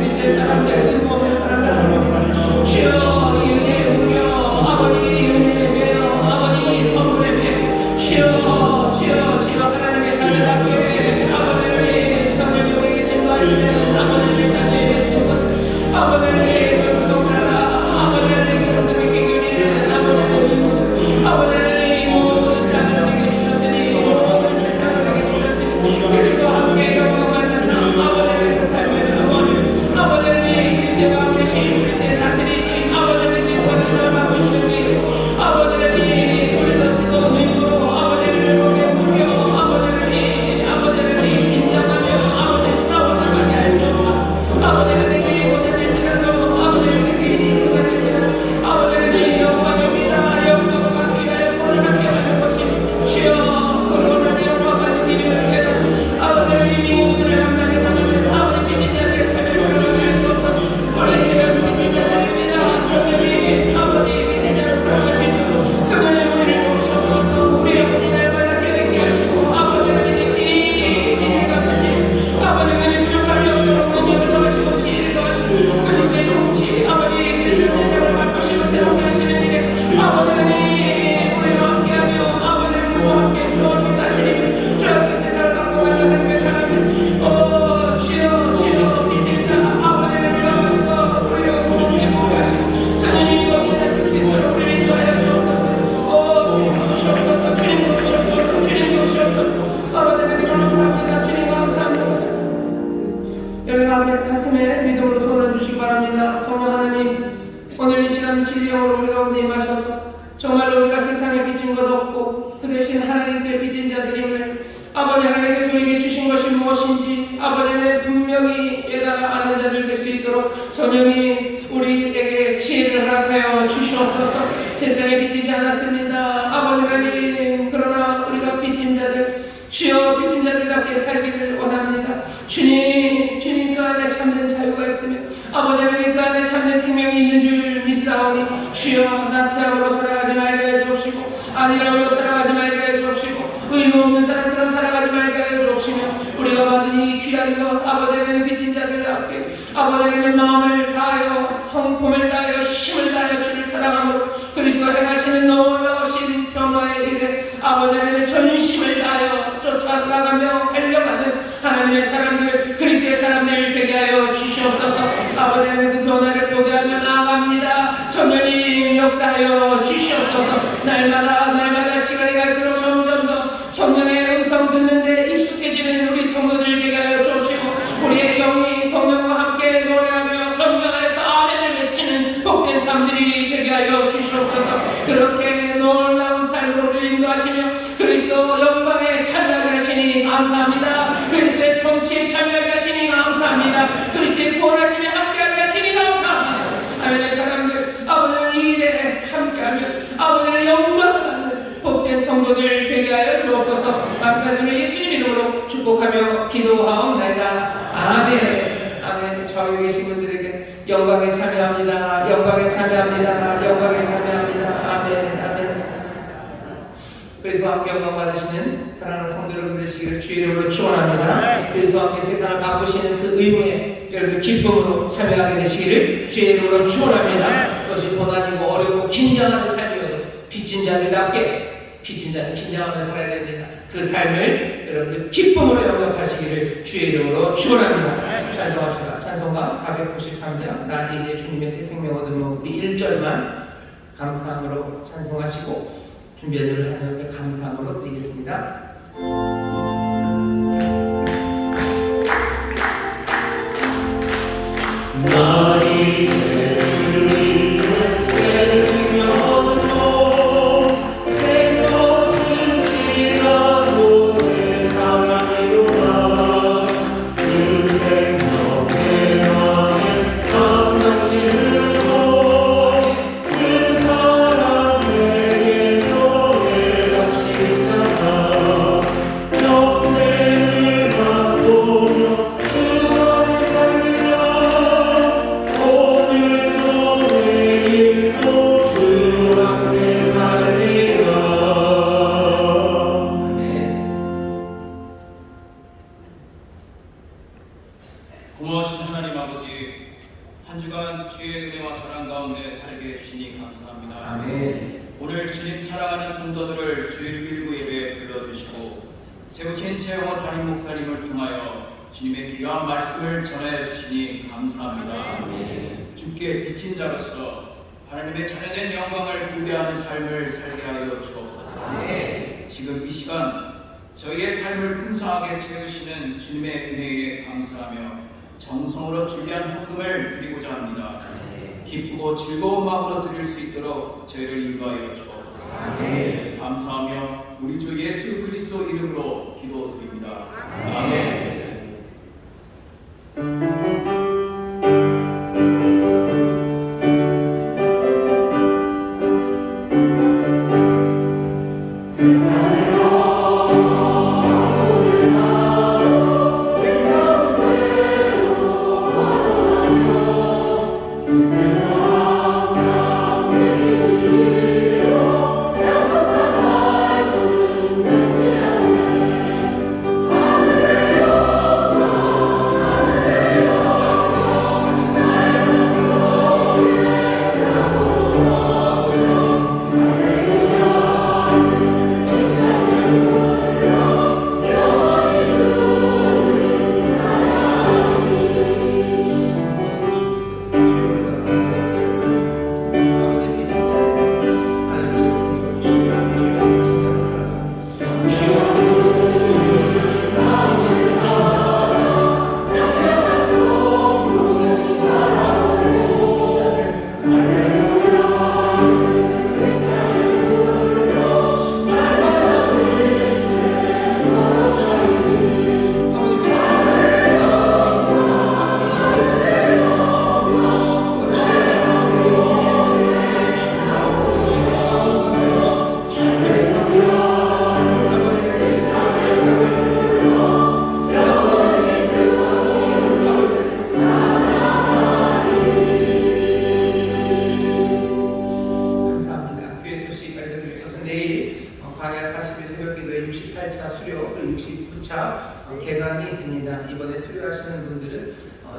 여기 가슴에 믿음으로 소원해 주시기 바랍니다. 성령 하나님, 오늘 이 시간 진리의 영으로 우리 가운데 임하셔서 정말로 우리가 세상에 빚진 것 없고 그 대신 하나님께 빚진 자들임을 아버지 하나님께서 우리에게 주신 것이 무엇인지 아버지는 분명히 깨달아 아는 자들 될 수 있도록 성령이 우리에게 지혜를 허락하여 주시옵소서. 세상에 빚지지 않았습니다. 아버지 하나님, 그러나 우리가 빚진 자들, 주여 빚진 자들답게 살기를 원합니다. 주님 그 안에 참된 자유가 있으며 아버지 하나님 그 안에 참된 생명이 있는 줄 믿사오니 주여 나태함으로 살아가지 말게 해 주옵시고 안일함으로 살아가지 말게 해 주옵시고 의무 없는 사람처럼 살아가지 말게 해 주옵시며 우리가 받은 이 귀한 것 아버지 하나님 빚진 자들답게 아버지 하나님 마음을 다하여 성품을 다하여 힘을 다하여 주를 사랑함으로 그리스도 행하시는 놀라우신 변화의 일에 아버지 하나님의 전심을 다하여 쫓아나가며 달려가는 하나님의 사람들 그리스도의 사람들 되게 하여 주시옵소서. 아버지 하나님 그 변화를 보대하며 나아갑니다. 성령님 역사하여 주시옵소서. 날마다 시간이 갈수록 점점 더 성령의 음성 듣는데 익숙해지는 우리 성도들 되게 하여 주옵시고 우리의 영이 성령과 함께 노래하며 성령 안에서 아멘을 외치는 복된 삶들이 되게 하여 주시옵소서. 그렇게 놀라운 삶으로 우리를 인도하시며 그리스도 영광에 참여하게 하시니 감사합니다. 그리스도의 통치에 참여하게 하시니 감사합니다. 그리스도의 구원하심에 함께하게 하시니 감사합니다. 하나님의 사람들 아버지를 이 일에 함께하며 아버지의 영광을 받는 복된 성도들 되게 하여 주옵소서. 감사드리며 예수님 이름으로 축복하며 기도하옵나이다. 아멘. 아멘. 저기 계신 분들에게 영광에 참여합니다. 영광에 참여합니다. 영광에 참여합니다. 아멘. 아멘. 그리스도와 함께 영광 받으시는 사랑하는 성도 여러분 되시기를 주의 이름으로 축원합니다. 그리스도와 함께 세상을 바꾸시는 그 의무에 여러분 기쁨으로 참여하게 되시기를 주의 이름으로 축원합니다. 그것이 고난이고 어렵고 긴장하는 삶이어도 빚진 자들답게 빚진 자는 긴장하며 살아야 됩니다. 그 삶을 여러분들 기쁨으로 영접하시기를 주의 이름으로 축원합니다. 찬송합시다. 찬송가 493장 나 이제 주님의 새 생명 얻은 우리 1절만 감사함으로 찬송하시고 준비한 일을 하나님께 감사함으로 드리겠습니다. 나 이제 주님의 새 생명 얻고 내 것은 지나고 세상을 이루라 그 생명의 안에 감당치 흘러 그 사람에게서 외답시 나가 영생을 맛보며 주 안에 살리라 오늘도 내일도 주 안에 살리라. 고마우신 하나님 아버지, 한 주간 주의 은혜와 사랑 가운데 살게 해주시니 감사합니다. 아멘. 오늘 주님 사랑하는 성도들을 주일 1부 예배에 불러주시고 세우신 최영호 담임 목사님을 통하여 주님의 귀한 말씀을 전해 주시니 감사합니다. 주께 빚진 자로서 하나님의 자녀된 영광을 부대하는 삶을 살게 하여 주옵소서. 지금 이 시간 저희의 삶을 풍성하게 채우시는 주님의 은혜에 감사하며 정성으로 준비한 헌금을 드리고자 합니다. 기쁘고 즐거운 마음으로 드릴 수 있도록 저희를 인도하여 주옵소서. 감사하며 우리 주 예수 그리스도 이름으로 기도드립니다. 아멘. Hallelujah.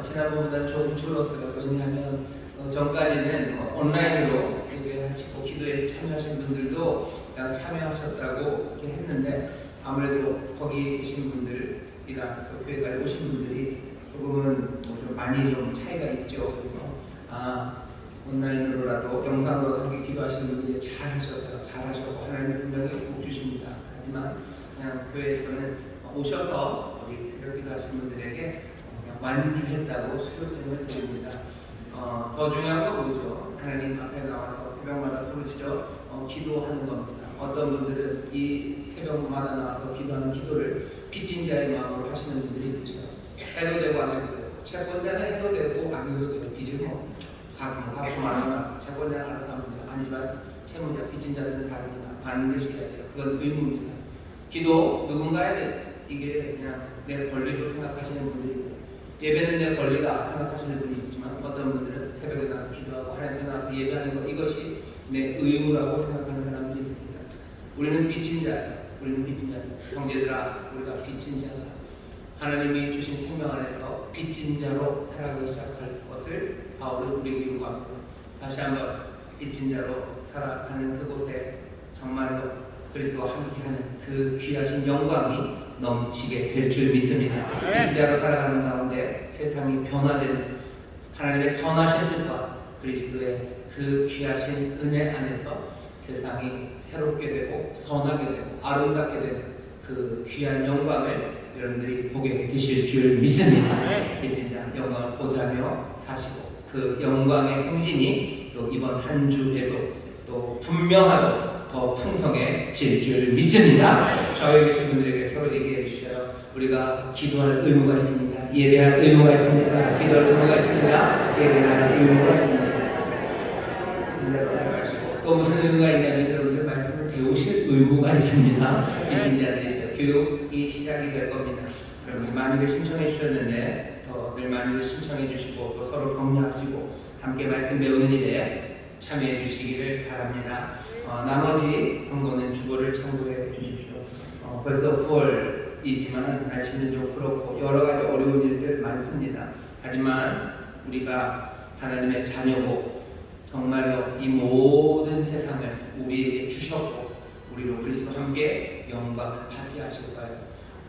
지난번보다는 조금 줄었어요. 왜냐하면 전까지는 온라인으로 예배하시고 기도에 참여하신 분들도 그냥 참여하셨다고 이렇게 했는데 아무래도 거기 계신 분들이랑 또 교회까지 오신 분들이 조금은 좀 많이 좀 차이가 있죠. 그래서 온라인으로라도 영상으로 함께 기도하시는 분들이 잘하셨고 하나님 분명히 복 주십니다. 하지만 그냥 교회에서는 오셔서 우리 새벽 기도하시는 분들에게 그냥 완주했다고 수요점을 드립니다. 더 중요한 건 뭐죠? 하나님 앞에 나와서 새벽마다 부르시죠. 기도하는 겁니다. 어떤 분들은 이 새벽마다 나와서 기도하는 기도를 빚진 자의 마음으로 하시는 분들이 있으셔요. 해도 되고 안 해도 되고 채권자는 해도 되고 안 해도 되고 빚을 갚고 말하면 채권자는 알아서 합니다. 아니지만 채무자 빚진 자들은 다릅니다. 반드시 해야 돼요. 그건 의무입니다. 기도 누군가에게 이게 그냥 내 권리로 생각하시는 분들이 있어요. 예배는 내 권리다 생각하시는 분이 있지만 어떤 분들은 새벽에 나와서 기도하고 하나님 앞에 나와서 예배하는 것 이것이 내 의무라고 생각하는 사람들이 있습니다. 우리는 빚진 자예요. 형제들아 우리가 빚진 자다. 하나님이 주신 생명 안에서 빚진 자로 살아가기 시작할 것을 바울은 우리에게 요구합니다. 다시 한번 빚진 자로 살아가는 그곳에 정말로 그리스도와 함께하는 그 귀하신 영광이 넘치게 될 줄 믿습니다. 빚진 자로 살아가는 가운데 세상이 변화되는 하나님의 선하신 뜻과 그리스도의 그 귀하신 은혜 안에서 세상이 새롭게 되고 선하게 되고 아름답게 되는 그 귀한 영광을 여러분들이 보게 되실 줄 믿습니다. 빚진 자 영광을 보다하며 사시고 그 영광의 행진이 또 이번 한 주에도 또 분명하고 더 풍성해질 줄 믿습니다. 저희 계신 분들에게 서로 얘기해 주셔요. 우리가 기도할 의무가 있습니다. 예배할 의무가 있습니다. 기도할 의무가 있습니다. 예배할 의무가 있습니다. 또 무슨 의무가 있냐면 여러분들 말씀을 배우실 의무가 있습니다. 빚진 자들이죠. 교육이 시작이 될 겁니다. 여러분 많이들 신청해 주셨는데 더 늘 많이들 신청해 주시고 또 서로 격려하시고 함께 말씀 배우는 일에 참여해 주시기를 바랍니다. 나머지 정보는 주보를 참고해 주십시오. 벌써 9월이지만 날씨는 좀 그렇고 여러 가지 어려운 일들 많습니다. 하지만 우리가 하나님의 자녀고 정말로 이 모든 세상을 우리에게 주셨고 우리로 그리스도와 함께 영광을 받게 하실 거예요.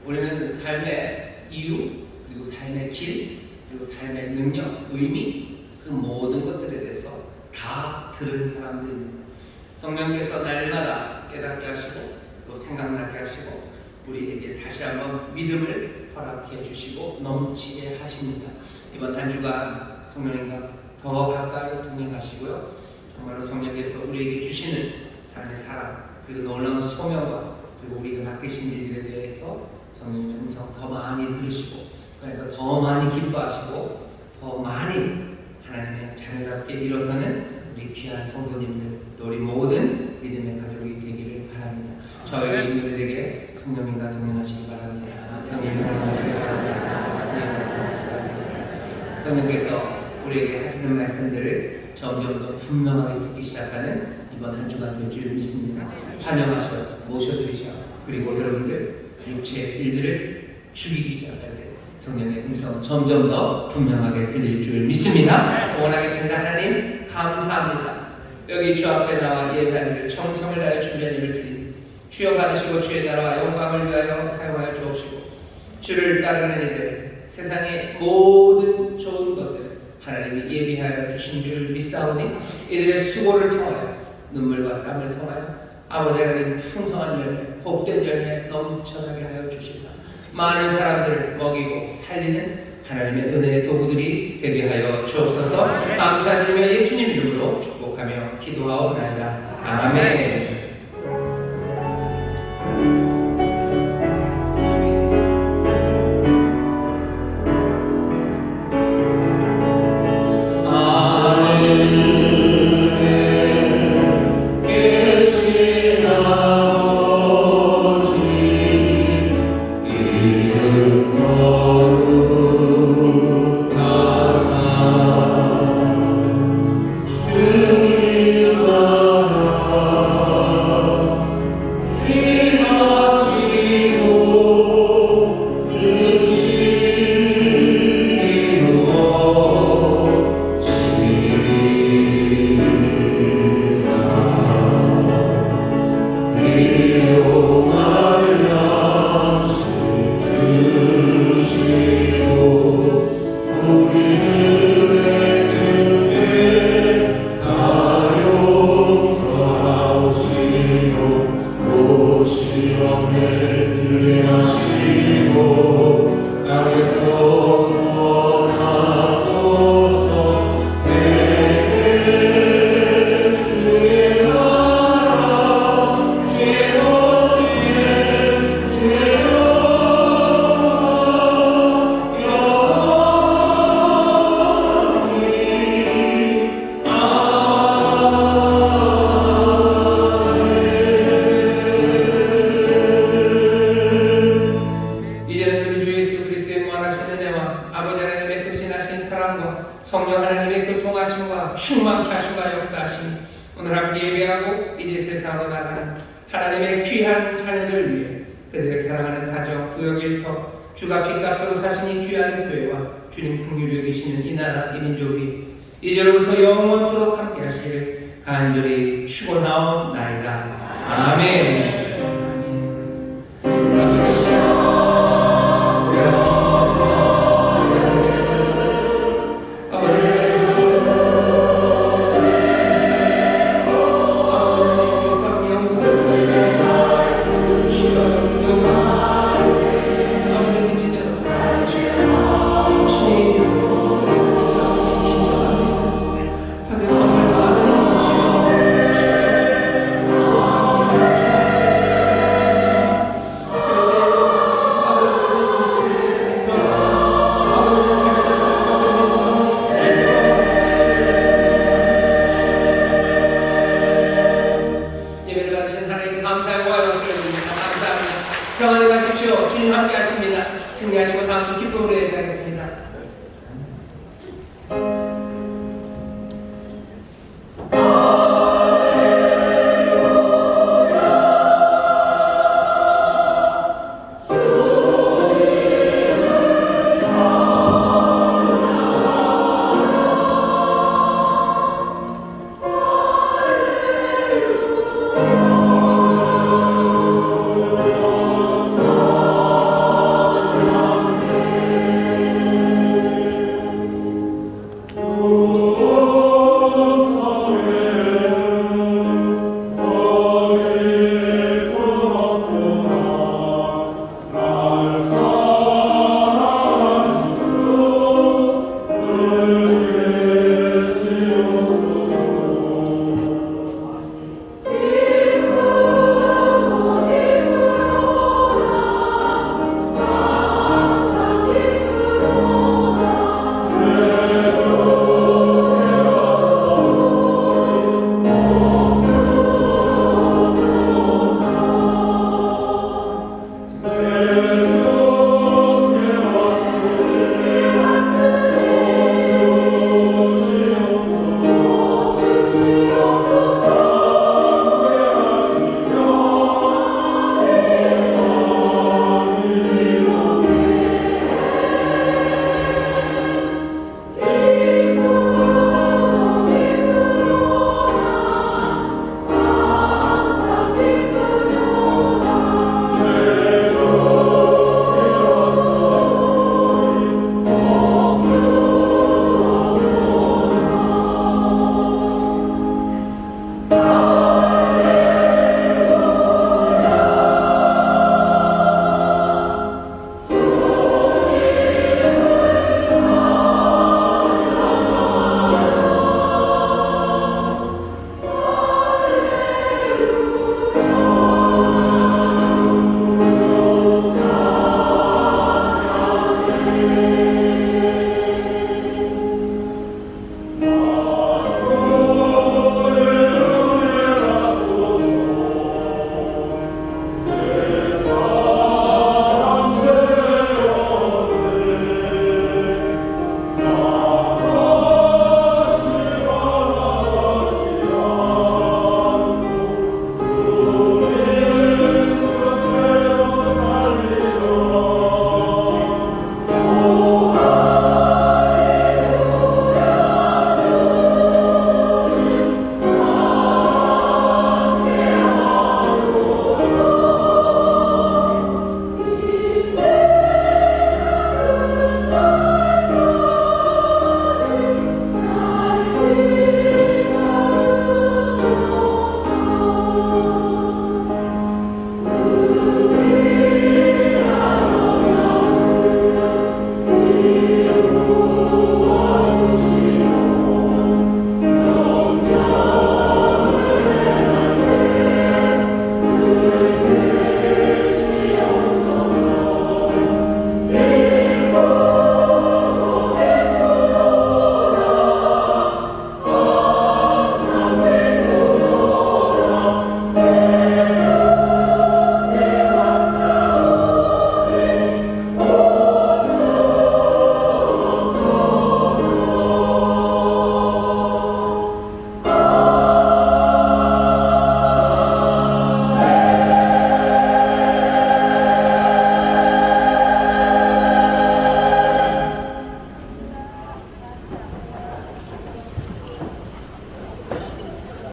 우리는 삶의 이유 그리고 삶의 길 그리고 삶의 능력, 의미 그 모든 것들에 대해서 다 들은 사람들입니다. 성령께서 날마다 깨닫게 하시고 또 생각나게 하시고 우리에게 다시 한번 믿음을 허락해 주시고 넘치게 하십니다. 이번 한 주간 성령님과 더 가까이 동행하시고요. 정말로 성령께서 우리에게 주시는 하나님의 사랑 그리고 놀라운 소명과 그리고 우리가 맡기신 일들에 대해서 성령님의 음성 더 많이 들으시고 그래서 더 많이 기뻐하시고 더 많이 하나님의 자녀답게 일어서는 우리 귀한 성도님들 또 우리 모든 믿음의 가족이 되기를 바랍니다. 저희 친구들에게 성령님과 동행하시기 바랍니다. 성령님 사랑하시기 바랍니다. 성령께서 우리에게 하시는 말씀들을 점점 더 분명하게 듣기 시작하는 이번 한 주가 될 줄 믿습니다. 환영하셔 모셔드리셔 그리고 여러분들 육체의 일들을 죽이기 시작할 때 성령의 음성 점점 더 분명하게 들릴 줄 믿습니다. 원하겠습니다. 하나님 감사합니다. 여기 주 앞에 나와 예배하는 정성을 다해 준비한 일을 드립니다. 주여 받으시고 주의 나라와 영광을 위하여 사용하여 주옵시고 주를 따르는 이들 세상의 모든 좋은 것들 하나님이 예비하여 주신 줄 믿사오니 이들의 수고를 통하여 눈물과 땀을 통하여 아버지 하나님 풍성한 열매 복된 열매 넘쳐나게 하여 주시사 많은 사람들을 먹이고 살리는 하나님의 은혜의 도구들이 되게 하여 주옵소서. 감사드리며 예수님 이름으로 축복하며 기도하옵나이다. 아멘. 주님 나라 이제는 우리 주 예수 그리스도의 무한하신 은혜와 아버지 하나님의 극진하신 사랑과 성령 하나님의 교통하심과 충만케 하심과 역사하심 오늘 함께 예배하고 이제 세상으로 나가는 하나님의 귀한 자녀들 위해 그들의 사랑하는 가정, 구역 일터, 주가 핏값으로 사신 이 귀한 교회와 주님 풍요를 여기시는 이 나라, 이 민족이 이제로부터 영원토록 함께 하시기를 간절히 축원하옵나이다. 아멘.